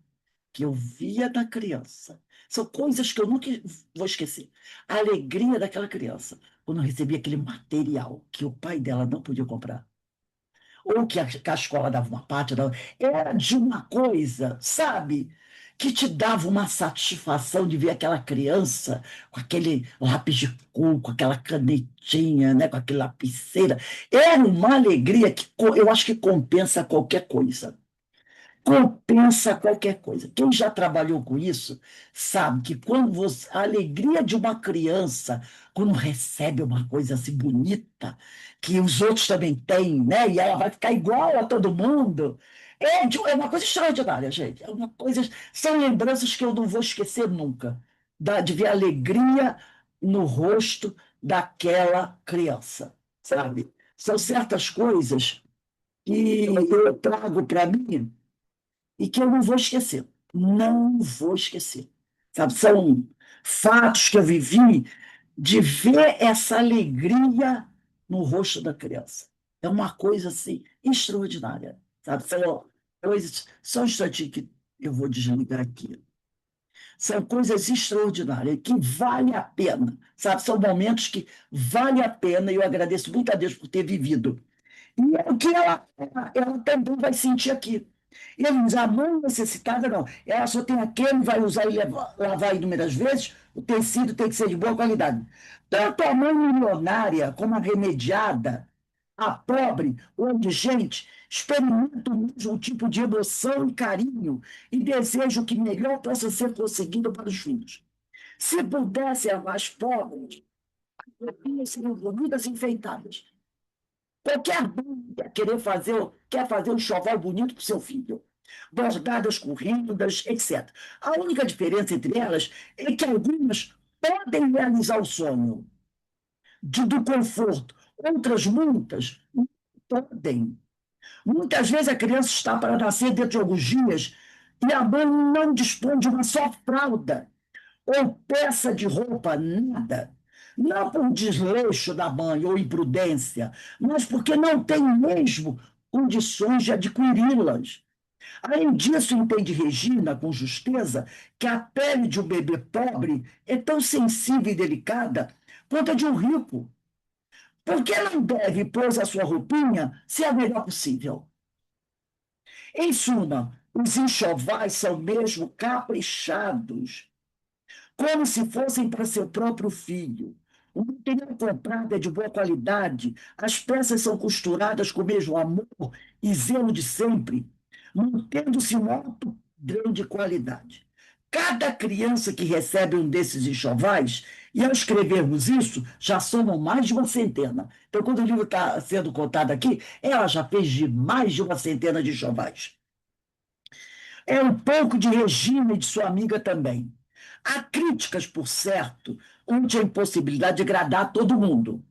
que eu via da criança, são coisas que eu nunca vou esquecer. A alegria daquela criança, quando recebia aquele material que o pai dela não podia comprar ou que a escola dava uma parte, era de uma coisa, sabe? Que te dava uma satisfação de ver aquela criança com aquele lápis de cor, com aquela canetinha, né? Com aquele lapiseira. Era uma alegria que eu acho que compensa qualquer coisa. Compensa qualquer coisa. Quem já trabalhou com isso sabe que a alegria de uma criança, quando recebe uma coisa assim bonita, que os outros também têm, né? E ela vai ficar igual a todo mundo, é uma coisa extraordinária, gente. São lembranças que eu não vou esquecer nunca, de ver a alegria. no rosto daquela criança, sabe? São certas coisas que eu trago para mim e que eu não vou esquecer. Não vou esquecer. Sabe? São fatos que eu vivi de ver essa alegria no rosto da criança. É uma coisa assim extraordinária. Sabe? São coisas. Só um instantinho que eu vou desligar aqui. São coisas extraordinárias que vale a pena, sabe? São momentos que vale a pena e eu agradeço muito a Deus por ter vivido. E é o que ela também vai sentir aqui. Ele diz, a mão necessitada, não. Ela só tem aquele, vai usar e lavar inúmeras vezes, o tecido tem que ser de boa qualidade. Tanto a mãe milionária como a remediada, a pobre ou indigente, experimentam o mesmo tipo de emoção e carinho e desejam que melhor possa ser conseguido para os filhos. Se pudessem as mais pobres, as seriam bonitas e enfeitadas. Qualquer mãe quer fazer um enxoval bonito para o seu filho, bordadas com rendas, etc. A única diferença entre elas é que algumas podem realizar o sonho do conforto, outras muitas não podem. Muitas vezes a criança está para nascer dentro de alguns dias e a mãe não dispõe de uma só fralda ou peça de roupa, nada. Não por desleixo da mãe ou imprudência, mas porque não tem mesmo condições de adquiri-las. Além disso, entende Regina, com justeza, que a pele de um bebê pobre é tão sensível e delicada quanto a de um rico. Por que não deve, pois, a sua roupinha ser a melhor possível? Em suma, os enxovais são mesmo caprichados como se fossem para seu próprio filho. O material comprado é de boa qualidade, as peças são costuradas com o mesmo amor e zelo de sempre, mantendo-se um alto padrão de qualidade. Cada criança que recebe um desses enxovais, e ao escrevermos isso, já somam mais de uma centena. Então, quando o livro está sendo contado aqui, ela já fez de mais de uma centena de enxovais. É um pouco de Regina e de sua amiga também. Há críticas, por certo, ante a impossibilidade de agradar todo mundo.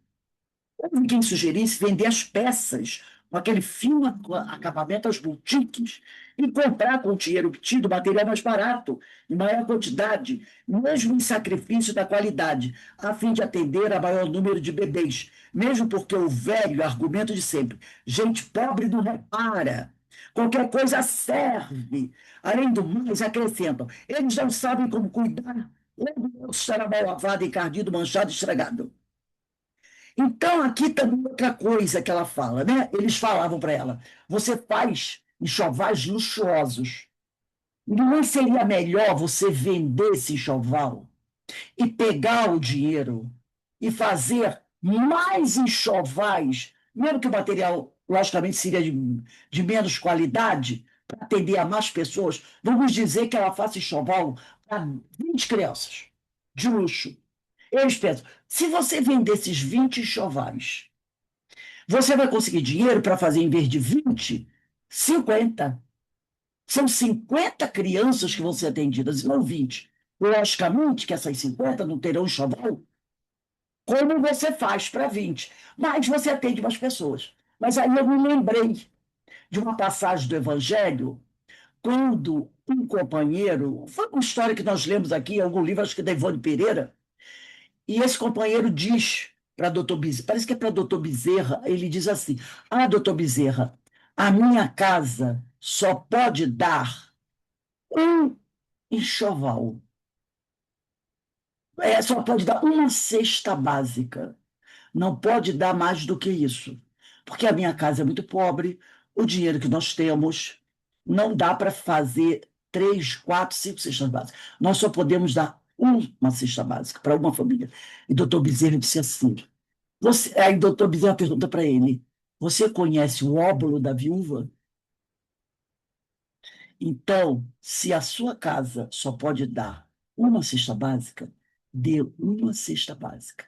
Houve quem sugerisse vender as peças com aquele fino acabamento aos boutiques e comprar com o dinheiro obtido material mais barato, em maior quantidade, mesmo em sacrifício da qualidade, a fim de atender a maior número de bebês, mesmo porque o velho argumento de sempre, gente pobre não repara, qualquer coisa serve. Além do mais, acrescentam, eles não sabem como cuidar, logo estará mal lavado, encardido, manchado, estragado. Então, aqui também outra coisa que ela fala, né? Eles falavam para ela: você faz enxovais luxuosos. Não seria melhor você vender esse enxoval e pegar o dinheiro e fazer mais enxovais, mesmo que o material, logicamente, seria de menos qualidade, para atender a mais pessoas? Vamos dizer que ela faça enxoval para 20 crianças, de luxo. Eles pensam, se você vender esses 20 enxovais, você vai conseguir dinheiro para fazer, em vez de 20, 50. São 50 crianças que vão ser atendidas, e não 20. Logicamente que essas 50 não terão enxoval, como você faz para 20. Mas você atende mais pessoas. Mas aí eu me lembrei de uma passagem do Evangelho, quando um companheiro, foi uma história que nós lemos aqui em algum livro, acho que da Ivone Pereira, e esse companheiro diz para doutor Bezerra, parece que é para doutor Bezerra, ele diz assim: ah, doutor Bezerra, a minha casa só pode dar um enxoval. Só pode dar uma cesta básica. Não pode dar mais do que isso. Porque a minha casa é muito pobre, o dinheiro que nós temos não dá para fazer 3, 4, 5 cestas básicas. Nós só podemos dar uma cesta básica para uma família. E doutor Bezerra disse assim: aí doutor Bezerra pergunta para ele: você conhece o óbolo da viúva? Então, se a sua casa só pode dar uma cesta básica, dê uma cesta básica.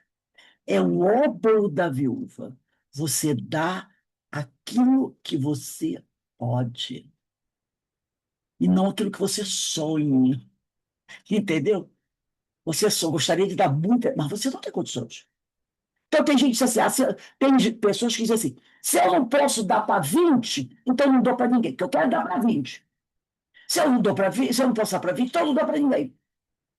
É o óbolo da viúva. Você dá aquilo que você pode, e não aquilo que você sonha. Entendeu? Você só gostaria de dar muita, mas você não tem condições. Então, tem gente que diz assim, tem pessoas que dizem assim, se eu não posso dar para 20, então eu não dou para ninguém, porque eu quero dar para 20. Se eu não dou para 20, se eu não posso dar para 20, então eu não dou para ninguém.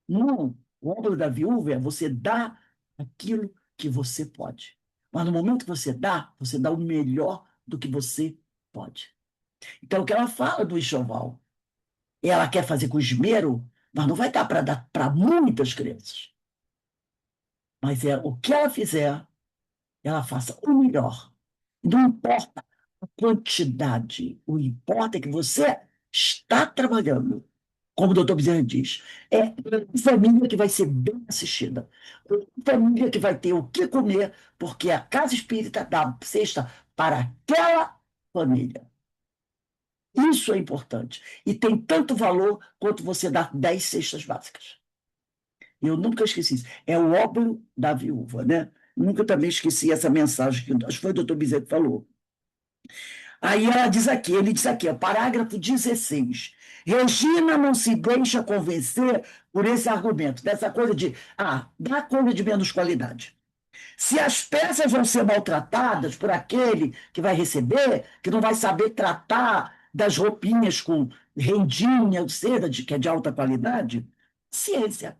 Não, o obra da viúva é você dar aquilo que você pode. Mas no momento que você dá o melhor do que você pode. Então, o que ela fala do enxoval, ela quer fazer com esmero, mas não vai dar para dar para muitas crianças. Mas o que ela fizer, ela faça o melhor. Não importa a quantidade, o importa é que você está trabalhando. Como o doutor Bezerra diz, é uma família que vai ser bem assistida, uma família que vai ter o que comer, porque a casa espírita dá cesta para aquela família. Isso é importante. E tem tanto valor quanto você dar 10 cestas básicas. Eu nunca esqueci isso. É o óbolo da viúva, né? Nunca também esqueci essa mensagem que acho que foi o doutor Bezerra que falou. Aí ele diz aqui, parágrafo 16. Regina não se deixa convencer por esse argumento, dessa coisa de, dá coisa de menos qualidade. Se as peças vão ser maltratadas por aquele que vai receber, que não vai saber tratar das roupinhas com rendinha, seda, que é de alta qualidade, ciência.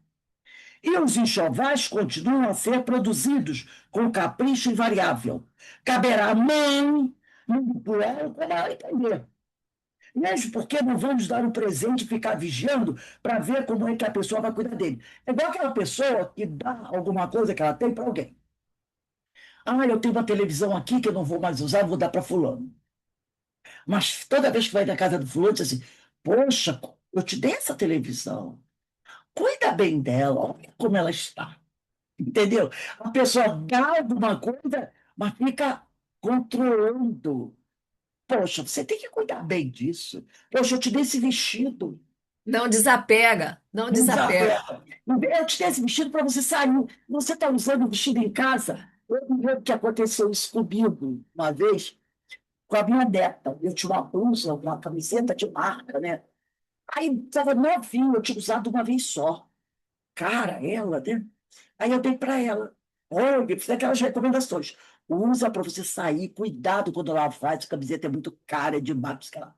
E os enxovais continuam a ser produzidos com capricho invariável. Caberá à mãe, por ela, como ela entender. Mesmo porque não vamos dar um presente e ficar vigiando para ver como é que a pessoa vai cuidar dele. É igual aquela pessoa que dá alguma coisa que ela tem para alguém. Eu tenho uma televisão aqui que eu não vou mais usar, vou dar para fulano. Mas toda vez que vai na casa do fulano, diz assim, poxa, eu te dei essa televisão. Cuida bem dela, olha como ela está. Entendeu? A pessoa dá alguma coisa, mas fica controlando. Poxa, você tem que cuidar bem disso. Poxa, eu te dei esse vestido. Não desapega, não Não desapega. desapega. Eu te dei esse vestido para você sair. Você está usando o vestido em casa. Eu me lembro que aconteceu isso comigo uma vez com a minha neta. Eu tinha uma blusa, uma camiseta de marca, né? Aí estava novinho, eu tinha usado uma vez só. Cara, ela, né? Aí eu dei para ela. Olha, fiz aquelas recomendações. Usa para você sair, cuidado quando ela faz, a camiseta é muito cara, é de marca, sei lá.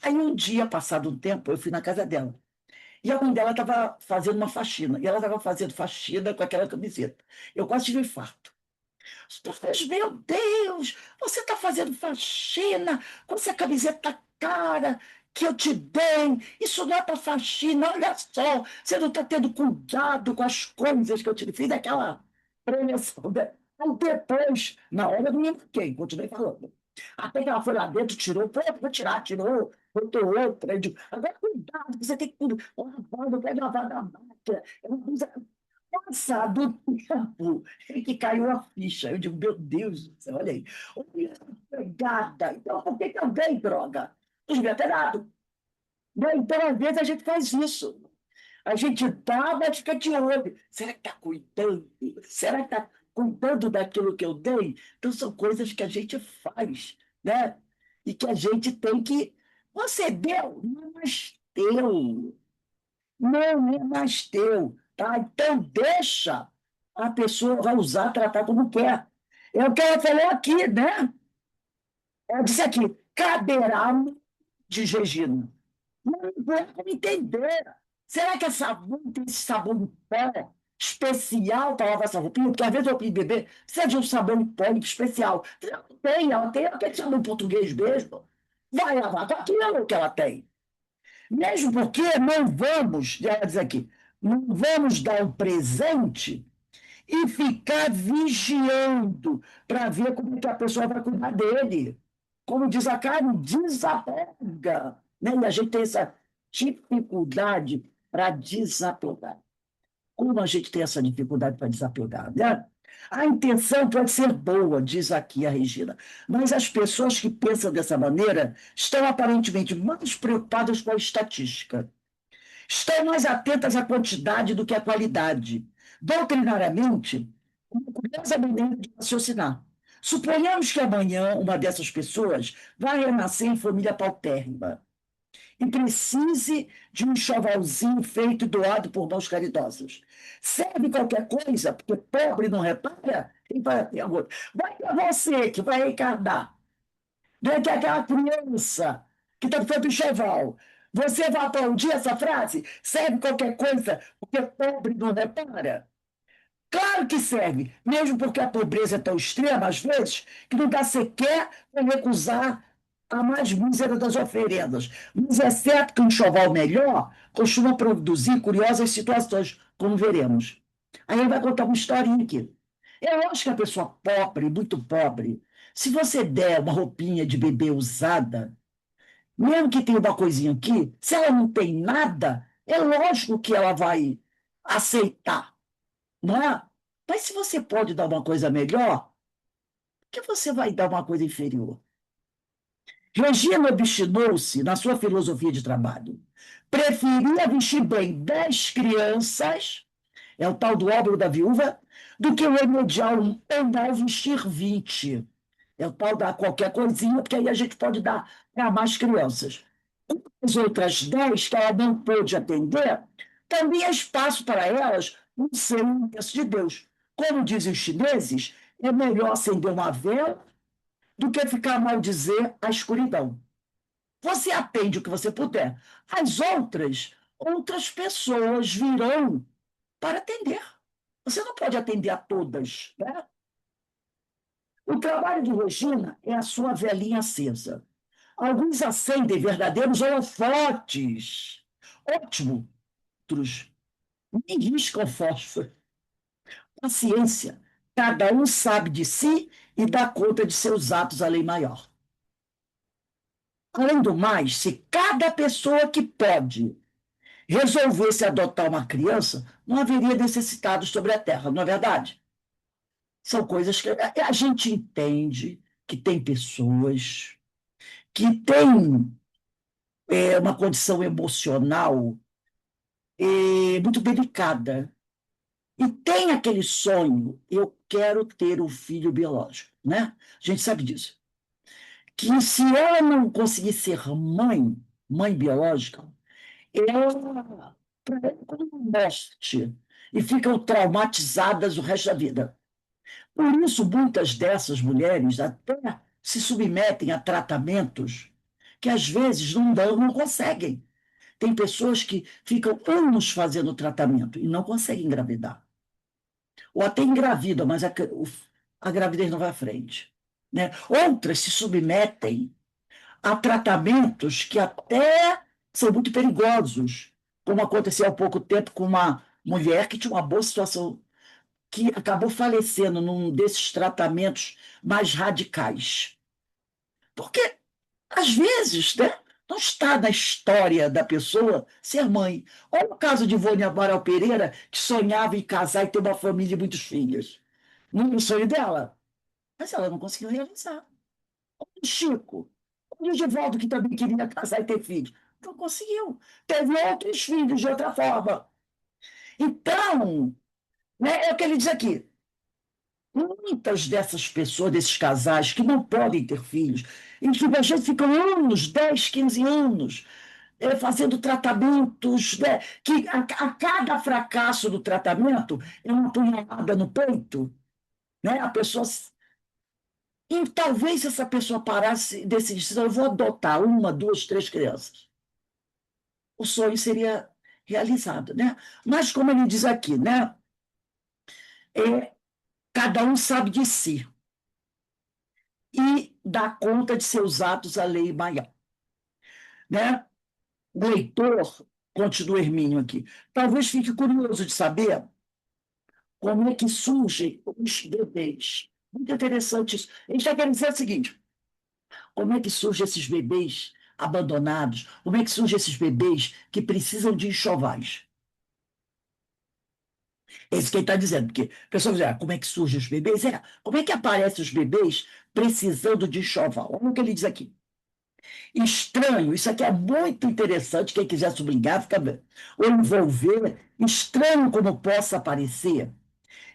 Aí um dia, passado um tempo, eu fui na casa dela. E a mãe dela estava fazendo uma faxina. E ela estava fazendo faxina com aquela camiseta. Eu quase tive um infarto. Eu falei, meu Deus, você está fazendo faxina com essa camiseta cara que eu te dei. Isso não é para faxina, olha só. Você não está tendo cuidado com as coisas que eu te fiz daquela premiação. Né? Então, depois, na hora eu não fiquei, continuei falando. Até que ela foi lá dentro, tirou, vou tirar, tirou, botou outra. Eu digo, agora cuidado, você tem que lavar, não pode lavar da máquina. É uma coisa. Passado o tempo, é que caiu a ficha. Eu digo, meu Deus do céu, olha aí. Olha essa pegada. Então, por que que eu dei droga? Não devia ter dado. Né? Então, às vezes, a gente faz isso. A gente dá, mas fica de olho. Será que está cuidando? Será que está cuidando daquilo que eu dei? Então, são coisas que a gente faz, né? E que a gente tem que. Você deu, não é mais teu. Não é mais teu, tá? Então deixa a pessoa vai usar, tratar como quer. É o que ela falou aqui, né? Ela disse aqui, caberá de Regina. Não dá para entender. Será que a sabão tem esse sabão em pó especial para lavar essa roupinha? Porque às vezes a roupinha de bebê precisa de um sabão em pó especial. Ela tem aquele sabão português mesmo. Vai lavar com aquilo que ela tem. Mesmo porque não vamos, ela diz aqui, não vamos dar um presente e ficar vigiando para ver como é que a pessoa vai cuidar dele. Como diz a Karen, desapega. Né? E a gente tem essa dificuldade para desapegar. Como a gente tem essa dificuldade para desapegar? Né? A intenção pode ser boa, diz aqui a Regina, mas as pessoas que pensam dessa maneira estão aparentemente mais preocupadas com a estatística. Estão mais atentas à quantidade do que à qualidade. Doutrinariamente, uma curiosa maneira de raciocinar. Suponhamos que amanhã uma dessas pessoas vai renascer em família paupérrima. e precise de um enxovalzinho feito e doado por mãos caridosas. Serve qualquer coisa, porque pobre não repara, quem vai ter agora? Vai ter você que vai encarnar. Não é que aquela criança que está feito enxoval. Você vai aplaudir essa frase? Serve qualquer coisa, porque pobre não repara? Claro que serve, mesmo porque a pobreza é tão extrema, às vezes, que não dá sequer para recusar a mais mísera das oferendas. Mas é certo que um enxoval melhor costuma produzir curiosas situações, como veremos. Aí ele vai contar uma historinha aqui. É lógico que a pessoa pobre, muito pobre, se você der uma roupinha de bebê usada, mesmo que tenha uma coisinha aqui, se ela não tem nada, é lógico que ela vai aceitar, não é? Mas se você pode dar uma coisa melhor, por que você vai dar uma coisa inferior? Regina obstinou-se na sua filosofia de trabalho. Preferia vestir bem 10 crianças, é o tal do óbolo da viúva, do que o remediar ou mal vestir 20. É o tal da qualquer coisinha, porque aí a gente pode dar para mais crianças. As outras 10 que ela não pôde atender, também há espaço para elas no seio de Deus. Como dizem os chineses, é melhor acender uma vela do que ficar a maldizer a escuridão. Você atende o que você puder. As outras pessoas virão para atender. Você não pode atender a todas, né? O trabalho de Regina é a sua velhinha acesa. Alguns acendem verdadeiros holofotes. Ótimo. Outros nem riscam fósforo. Paciência. Cada um sabe de si e dá conta de seus atos à lei maior. Além do mais, se cada pessoa que pode resolvesse adotar uma criança, não haveria necessitados sobre a Terra, não é verdade? São coisas que a gente entende que tem pessoas que têm uma condição emocional muito delicada e tem aquele sonho, eu quero ter um filho biológico, né? A gente sabe disso. Que se ela não conseguir ser mãe biológica, ela morte e ficam traumatizadas o resto da vida. Por isso, muitas dessas mulheres até se submetem a tratamentos que às vezes não dão, não conseguem. Tem pessoas que ficam anos fazendo tratamento e não conseguem engravidar. Ou até engravidam, mas a gravidez não vai à frente. Né? Outras se submetem a tratamentos que até são muito perigosos, como aconteceu há pouco tempo com uma mulher que tinha uma boa situação, que acabou falecendo num desses tratamentos mais radicais. Porque, às vezes, né, não está na história da pessoa ser mãe. Olha o caso de Ivone Amaral Pereira, que sonhava em casar e ter uma família e muitos filhos. Não era o sonho dela, mas ela não conseguiu realizar. O Chico, o Divaldo, que também queria casar e ter filhos, não conseguiu. Teve outros filhos de outra forma. Então, né, é o que ele diz aqui. Muitas dessas pessoas, desses casais que não podem ter filhos, e que às vezes ficam anos, 10, 15 anos, fazendo tratamentos, né, que a cada fracasso do tratamento é uma punhalada no peito, né? A pessoa. E talvez se essa pessoa parasse e decidisse, eu vou adotar uma, duas, três crianças, o sonho seria realizado, né? Mas como ele diz aqui, né? Cada um sabe de si e dá conta de seus atos à lei maior, né? O leitor, continua Hermínio aqui, talvez fique curioso de saber como é que surgem os bebês. Muito interessante isso. A gente está querendo dizer o seguinte: como é que surgem esses bebês abandonados? Como é que surgem esses bebês que precisam de enxovais? É isso que ele está dizendo, porque a pessoa diz, como é que surgem os bebês? Como é que aparecem os bebês precisando de enxoval? Olha o que ele diz aqui. Estranho, isso aqui é muito interessante, quem quiser sublinhar, fica bem. Ou envolver, estranho como possa parecer,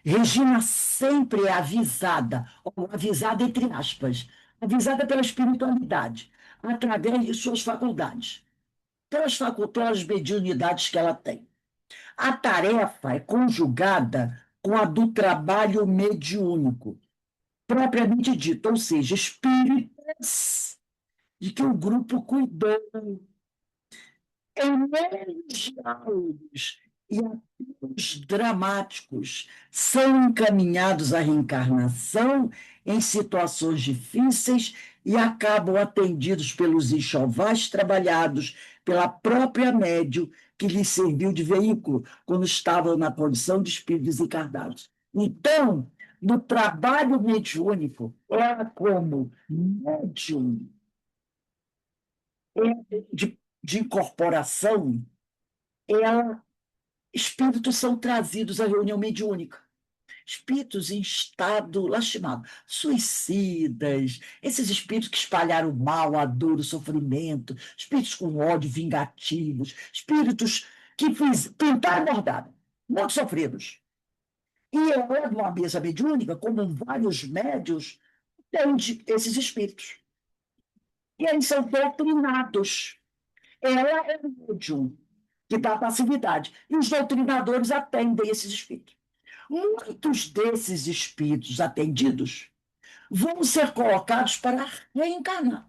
Regina sempre é avisada, ou avisada entre aspas, avisada pela espiritualidade, através de suas faculdades. pelas mediunidades que ela tem. A tarefa é conjugada com a do trabalho mediúnico, propriamente dito, ou seja, espíritas de que o grupo cuidou em meios diálogos e apelos dramáticos são encaminhados à reencarnação em situações difíceis e acabam atendidos pelos enxovais trabalhados pela própria médium que lhes serviu de veículo quando estavam na condição de espíritos encarnados. Então, no trabalho mediúnico, ela como médium de incorporação, espíritos são trazidos à reunião mediúnica. Espíritos em estado lastimado, suicidas, esses espíritos que espalharam o mal, a dor, o sofrimento, espíritos com ódio, vingativos, espíritos que pintaram a bordada, muito sofridos. E eu, numa mesa mediúnica, como vários médios, atende esses espíritos. E eles são doutrinados. Ela é médium, que dá passividade. E os doutrinadores atendem esses espíritos. Muitos desses espíritos atendidos vão ser colocados para reencarnar.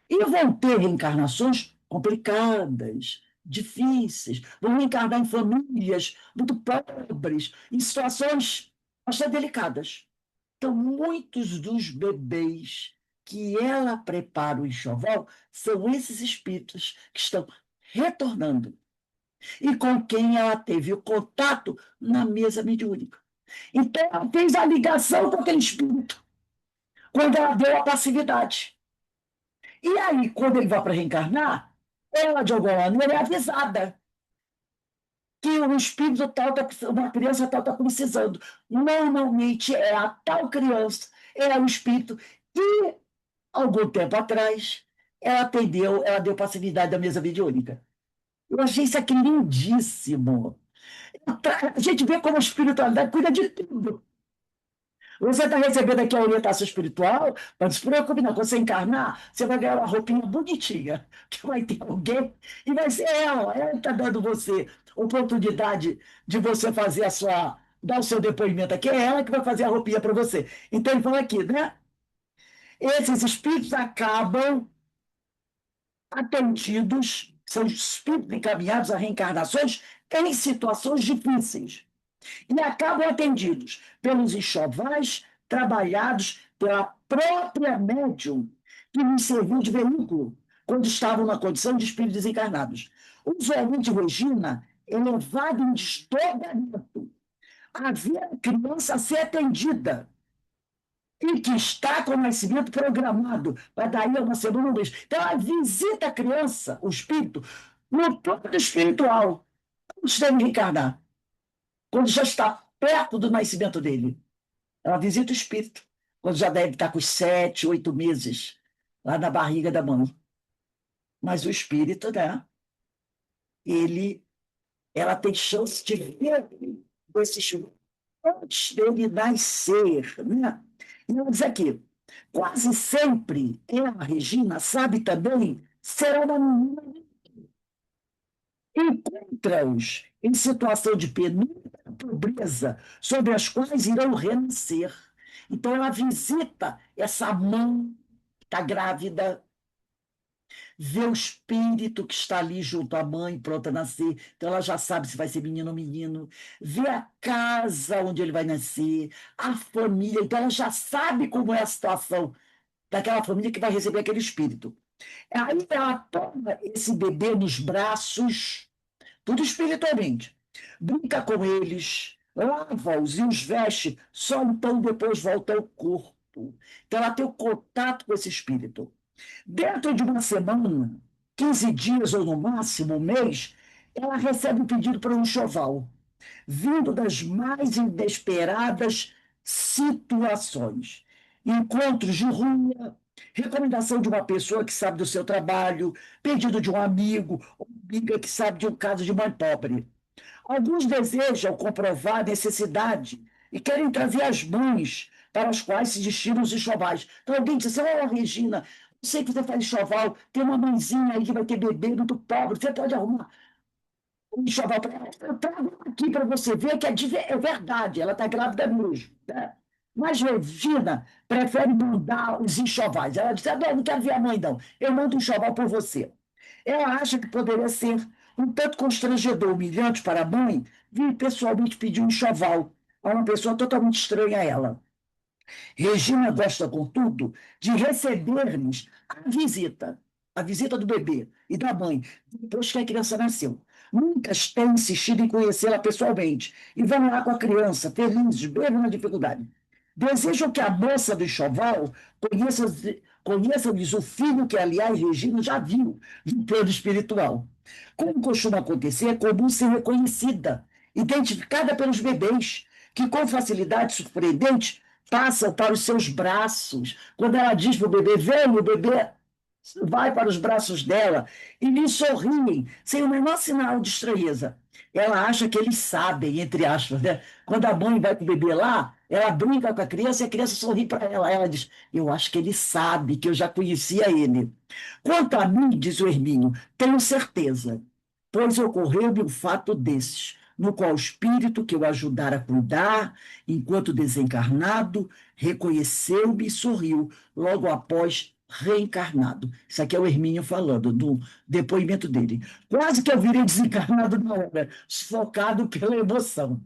E vão ter reencarnações complicadas, difíceis, vão reencarnar em famílias muito pobres, em situações bastante delicadas. Então, muitos dos bebês que ela prepara o enxoval são esses espíritos que estão retornando e com quem ela teve o contato na mesa mediúnica. Então, ela fez a ligação com aquele espírito quando ela deu a passividade. E aí, quando ele vai para reencarnar, ela, de alguma maneira, é avisada que um espírito tal, uma criança tal está precisando. Normalmente é a tal criança, é o espírito que, algum tempo atrás, ela deu passividade da mesa mediúnica. Eu achei isso aqui lindíssimo. A gente vê como a espiritualidade cuida de tudo. Você está recebendo aqui a orientação espiritual, mas não se preocupe não, quando você encarnar, você vai ganhar uma roupinha bonitinha, que vai ter alguém, e vai ser ela está dando você oportunidade de você fazer dar o seu depoimento aqui, é ela que vai fazer a roupinha para você. Então ele fala aqui, né? Esses espíritos acabam atendidos, são espíritos encaminhados a reencarnações em situações difíceis e acabam atendidos pelos enxovais trabalhados pela própria médium que lhes serviu de veículo quando estavam na condição de espíritos desencarnados. Usualmente, Regina é levado em desdobramento a ver a criança ser atendida e que está com o nascimento programado para daí a uma semana, um mês. Então, ela visita a criança, o espírito, no plano espiritual, antes de encarnar, quando já está perto do nascimento dele. Ela visita o espírito, quando já deve estar com os 7, 8 meses, lá na barriga da mãe. Mas o espírito, né? Ela tem chance de ver esse espírito antes dele nascer, né? E ela diz aqui, quase sempre ela, Regina, sabe também, será uma menina. Encontra-os em situação de penúria e pobreza, sobre as quais irão renascer. Então, ela visita essa mãe que está grávida, vê o espírito que está ali junto à mãe, pronta a nascer. Então, ela já sabe se vai ser menino ou menino. Vê a casa onde ele vai nascer, a família. Então, ela já sabe como é a situação daquela família que vai receber aquele espírito. Aí ela toma esse bebê nos braços, tudo espiritualmente. Brinca com eles, lava-os e os veste, só então depois volta ao corpo. Então ela tem o contato com esse espírito. Dentro de uma semana, 15 dias ou no máximo um mês, ela recebe um pedido para um enxoval, vindo das mais inesperadas situações. Encontros de rua, recomendação de uma pessoa que sabe do seu trabalho, pedido de um amigo ou amiga que sabe de um caso de mãe pobre. Alguns desejam comprovar a necessidade e querem trazer as mães para as quais se destinam os enxovais. Então alguém diz assim, Regina, sei que você faz enxoval, tem uma mãezinha aí que vai ter bebê muito pobre, você pode arrumar um enxoval para ela. Eu trago aqui para você ver que é verdade, ela está grávida mesmo. Né? Mas Regina prefere mandar os enxovais. Ela disse: "Ah, não quero ver a mãe, não. Eu mando um enxoval por você." Ela acha que poderia ser um tanto constrangedor, humilhante para a mãe vir pessoalmente pedir um enxoval a uma pessoa totalmente estranha a ela. Regina gosta, contudo, de receber-nos a visita do bebê e da mãe, depois que a criança nasceu. Nunca tem insistido em conhecê-la pessoalmente e vão lá com a criança, felizes, mesmo na dificuldade. Desejam que a moça do enxoval conheça-lhes o filho que, aliás, Regina já viu no plano espiritual. Como costuma acontecer, é comum ser reconhecida, identificada pelos bebês, que com facilidade surpreendente passam para os seus braços. Quando ela diz para o bebê: "Vem", o bebê vai para os braços dela e lhe sorriem, sem o menor sinal de estranheza. Ela acha que eles sabem, entre aspas, né? Quando a mãe vai com o bebê lá, ela brinca com a criança e a criança sorri para ela. Ela diz: "Eu acho que ele sabe que eu já conhecia ele." Quanto a mim, diz o Hermínio, tenho certeza, pois ocorreu-me um fato desses, no qual o espírito que eu ajudara a cuidar, enquanto desencarnado, reconheceu-me e sorriu, logo após reencarnado. Isso aqui é o Hermínio falando, do depoimento dele. Quase que eu virei desencarnado na hora, sufocado pela emoção.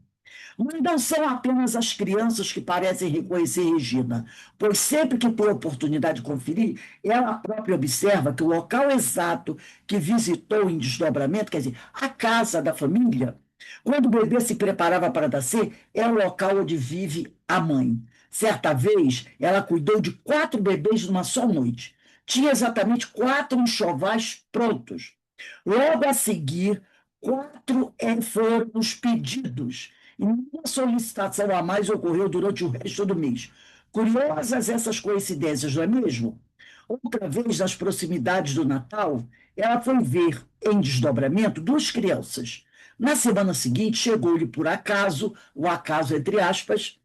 Mas não são apenas as crianças que parecem reconhecer Regina, pois sempre que tem a oportunidade de conferir, ela própria observa que o local exato que visitou em desdobramento, quer dizer, a casa da família, quando o bebê se preparava para nascer, é o local onde vive a mãe. Certa vez, ela cuidou de 4 bebês numa só noite. Tinha exatamente 4 enxovais prontos. Logo a seguir, 4 foram os pedidos. E nenhuma solicitação a mais ocorreu durante o resto do mês. Curiosas essas coincidências, não é mesmo? Outra vez, nas proximidades do Natal, ela foi ver, em desdobramento, 2 crianças. Na semana seguinte, chegou-lhe por acaso, o acaso entre aspas,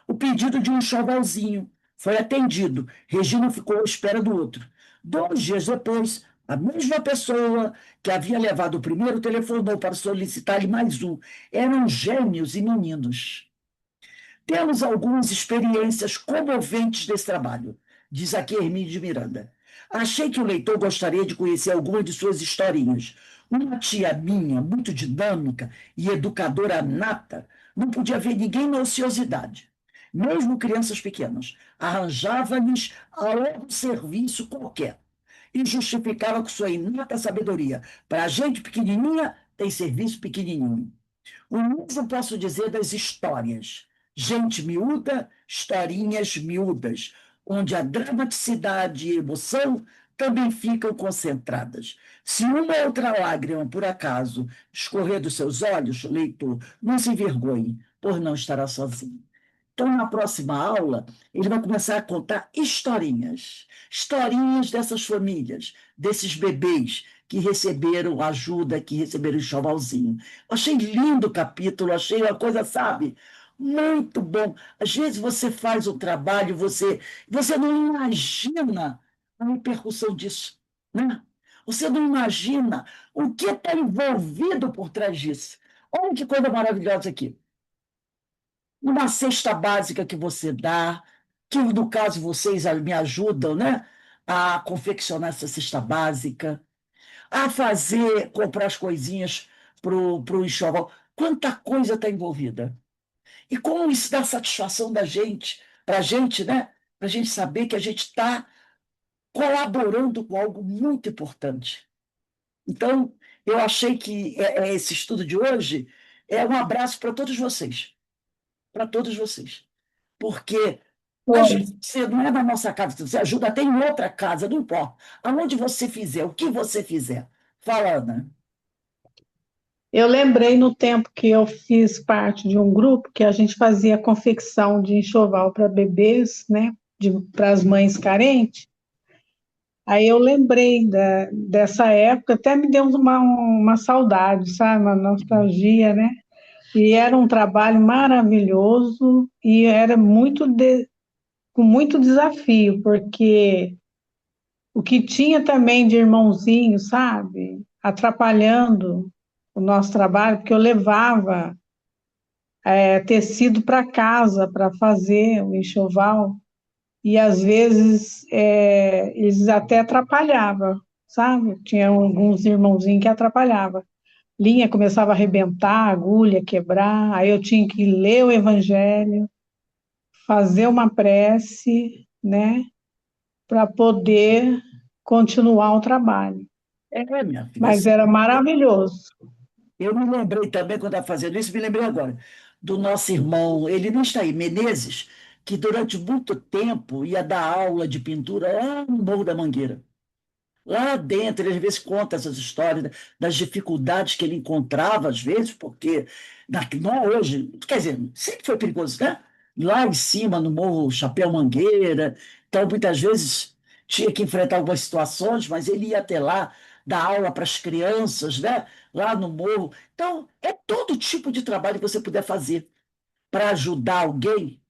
o pedido de um enxovalzinho. Foi atendido. Regina ficou à espera do outro. 2 dias depois, a mesma pessoa que havia levado o primeiro telefonou para solicitar-lhe mais um. Eram gêmeos e meninos. Temos algumas experiências comoventes desse trabalho, diz aqui Hermínio de Miranda. Achei que o leitor gostaria de conhecer algumas de suas historinhas. Uma tia minha, muito dinâmica e educadora nata, não podia ver ninguém na ociosidade. Mesmo crianças pequenas, arranjava-lhes algum serviço qualquer e justificava com sua inata sabedoria. Para a gente pequenininha, tem serviço pequenininho. O mesmo posso dizer das histórias. Gente miúda, historinhas miúdas, onde a dramaticidade e a emoção também ficam concentradas. Se uma outra lágrima, por acaso, escorrer dos seus olhos, leitor, não se envergonhe, por não estará sozinho. Então, na próxima aula, ele vai começar a contar historinhas, historinhas dessas famílias, desses bebês que receberam ajuda, que receberam enxovalzinho. Achei lindo o capítulo, achei uma coisa, sabe, muito bom. Às vezes você faz o trabalho, você não imagina a repercussão disso, né? Você não imagina o que está envolvido por trás disso. Olha que coisa maravilhosa aqui. Uma cesta básica que você dá, que no caso vocês me ajudam, né, a confeccionar essa cesta básica, a fazer, comprar as coisinhas pro enxoval. Quanta coisa está envolvida. E como isso dá satisfação da gente, para a gente, né? Para a gente saber que a gente está colaborando com algo muito importante. Então, eu achei que esse estudo de hoje é um abraço para todos vocês. Porque às Foi. vezes você não é na nossa casa, você ajuda até em outra casa, não importa. Aonde você fizer, o que você fizer. Fala, Ana. Eu lembrei no tempo que eu fiz parte de um grupo que a gente fazia confecção de enxoval para bebês, né, para as mães carentes. Aí eu lembrei dessa época, até me deu uma saudade, sabe, uma nostalgia, né? E era um trabalho maravilhoso e era com muito desafio, porque o que tinha também de irmãozinho, sabe? Atrapalhando o nosso trabalho, porque eu levava tecido para casa para fazer o enxoval, e às vezes eles até atrapalhavam, sabe? Tinha alguns irmãozinhos que atrapalhavam. Linha começava a arrebentar, agulha, quebrar, aí eu tinha que ler o evangelho, fazer uma prece, né, para poder continuar o trabalho. Minha filha, Mas era maravilhoso. eu me lembrei também, quando estava fazendo isso, me lembrei agora, do nosso irmão, ele não está aí, Menezes, que durante muito tempo ia dar aula de pintura lá no Morro da Mangueira. Lá dentro, ele às vezes conta essas histórias das dificuldades que ele encontrava, às vezes, porque não hoje, quer dizer, sempre foi perigoso, né? Lá em cima, no Morro Chapéu Mangueira, então muitas vezes tinha que enfrentar algumas situações, mas ele ia até lá dar aula para as crianças, né? Lá no morro. Então, é todo tipo de trabalho que você puder fazer para ajudar alguém,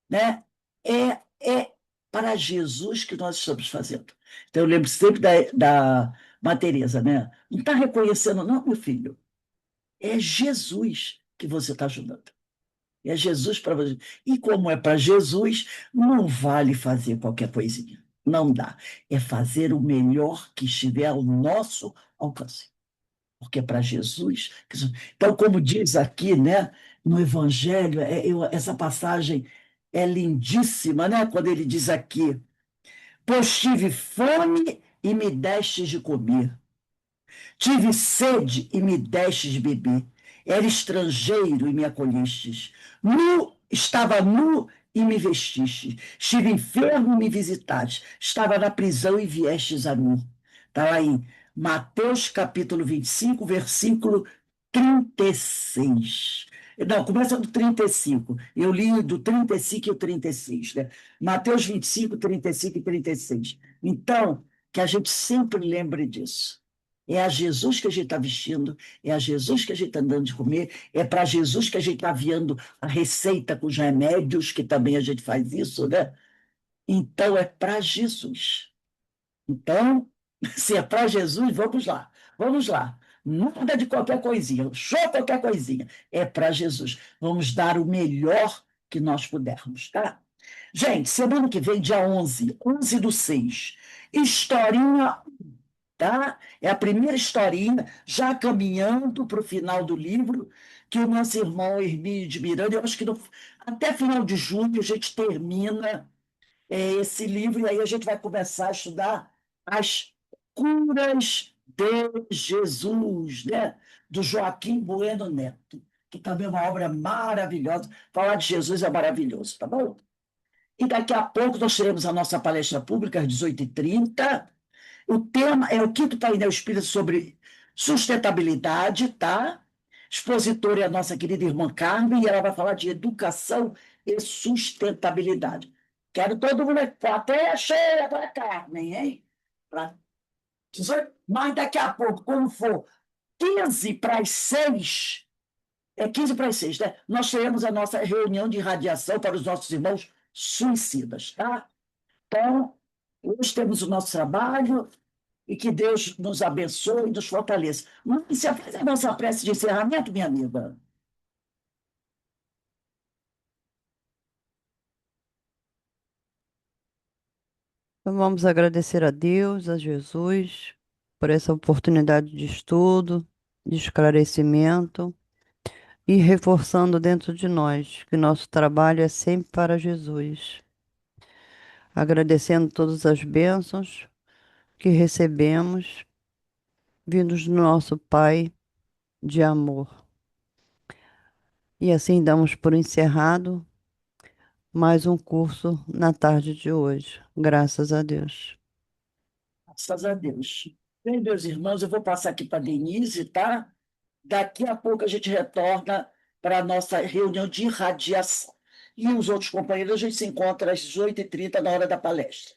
né? É para Jesus que nós estamos fazendo. Então, eu lembro sempre da Maria Teresa, né? Não está reconhecendo, não, meu filho. É Jesus que você está ajudando. É Jesus para você. E como é para Jesus, não vale fazer qualquer coisinha. Não dá. É fazer o melhor que estiver ao nosso alcance. Porque é para Jesus. Então, como diz aqui, né, no Evangelho, essa passagem é lindíssima, né? Quando ele diz aqui: pois tive fome e me destes de comer. Tive sede e me destes de beber. Era estrangeiro e me acolhestes. Estava nu e me vestistes. Estive enfermo e me visitastes. Estava na prisão e viestes a mim. Está lá em Mateus capítulo 25, versículo 36. Não, começa do 35. Eu li do 35 e o 36, né? Mateus 25, 35 e 36. Então, que a gente sempre lembre disso. É a Jesus que a gente está vestindo, é a Jesus que a gente está dando de comer, é para Jesus que a gente está enviando a receita com os remédios, que também a gente faz isso, né? Então, é para Jesus. Então, se é para Jesus, vamos lá, vamos lá. Nada de qualquer coisinha, show qualquer coisinha. É para Jesus. Vamos dar o melhor que nós pudermos, tá? Gente, semana que vem, dia 11/6, historinha, tá? É a primeira historinha, já caminhando para o final do livro, que o nosso irmão Hermínio de Miranda, eu acho que até final de junho a gente termina esse livro, e aí a gente vai começar a estudar as curas de Jesus, né? Do Joaquim Bueno Neto, que também é uma obra maravilhosa. Falar de Jesus é maravilhoso, tá bom? E daqui a pouco nós teremos a nossa palestra pública às 18h30. O tema é o quinto painel espírita sobre sustentabilidade, tá? Expositora é a nossa querida irmã Carmen, e ela vai falar de educação e sustentabilidade. Quero todo mundo aqui, plateia cheia para Carmen, hein? Pra 18, mas daqui a pouco, quando for 15 para as 6, 15 para as 6, né? Nós teremos a nossa reunião de radiação para os nossos irmãos suicidas, tá? Então, hoje temos o nosso trabalho, e que Deus nos abençoe e nos fortaleça. Márcia, faz a nossa prece de encerramento, minha amiga. Então, vamos agradecer a Deus, a Jesus, por essa oportunidade de estudo, de esclarecimento e reforçando dentro de nós que nosso trabalho é sempre para Jesus. Agradecendo todas as bênçãos que recebemos, vindos do nosso Pai de amor. E assim damos por encerrado mais um curso na tarde de hoje. Graças a Deus. Graças a Deus. Bem, meus irmãos, eu vou passar aqui para a Denise, tá? Daqui a pouco a gente retorna para a nossa reunião de irradiação. E os outros companheiros, a gente se encontra às 18h30 na hora da palestra.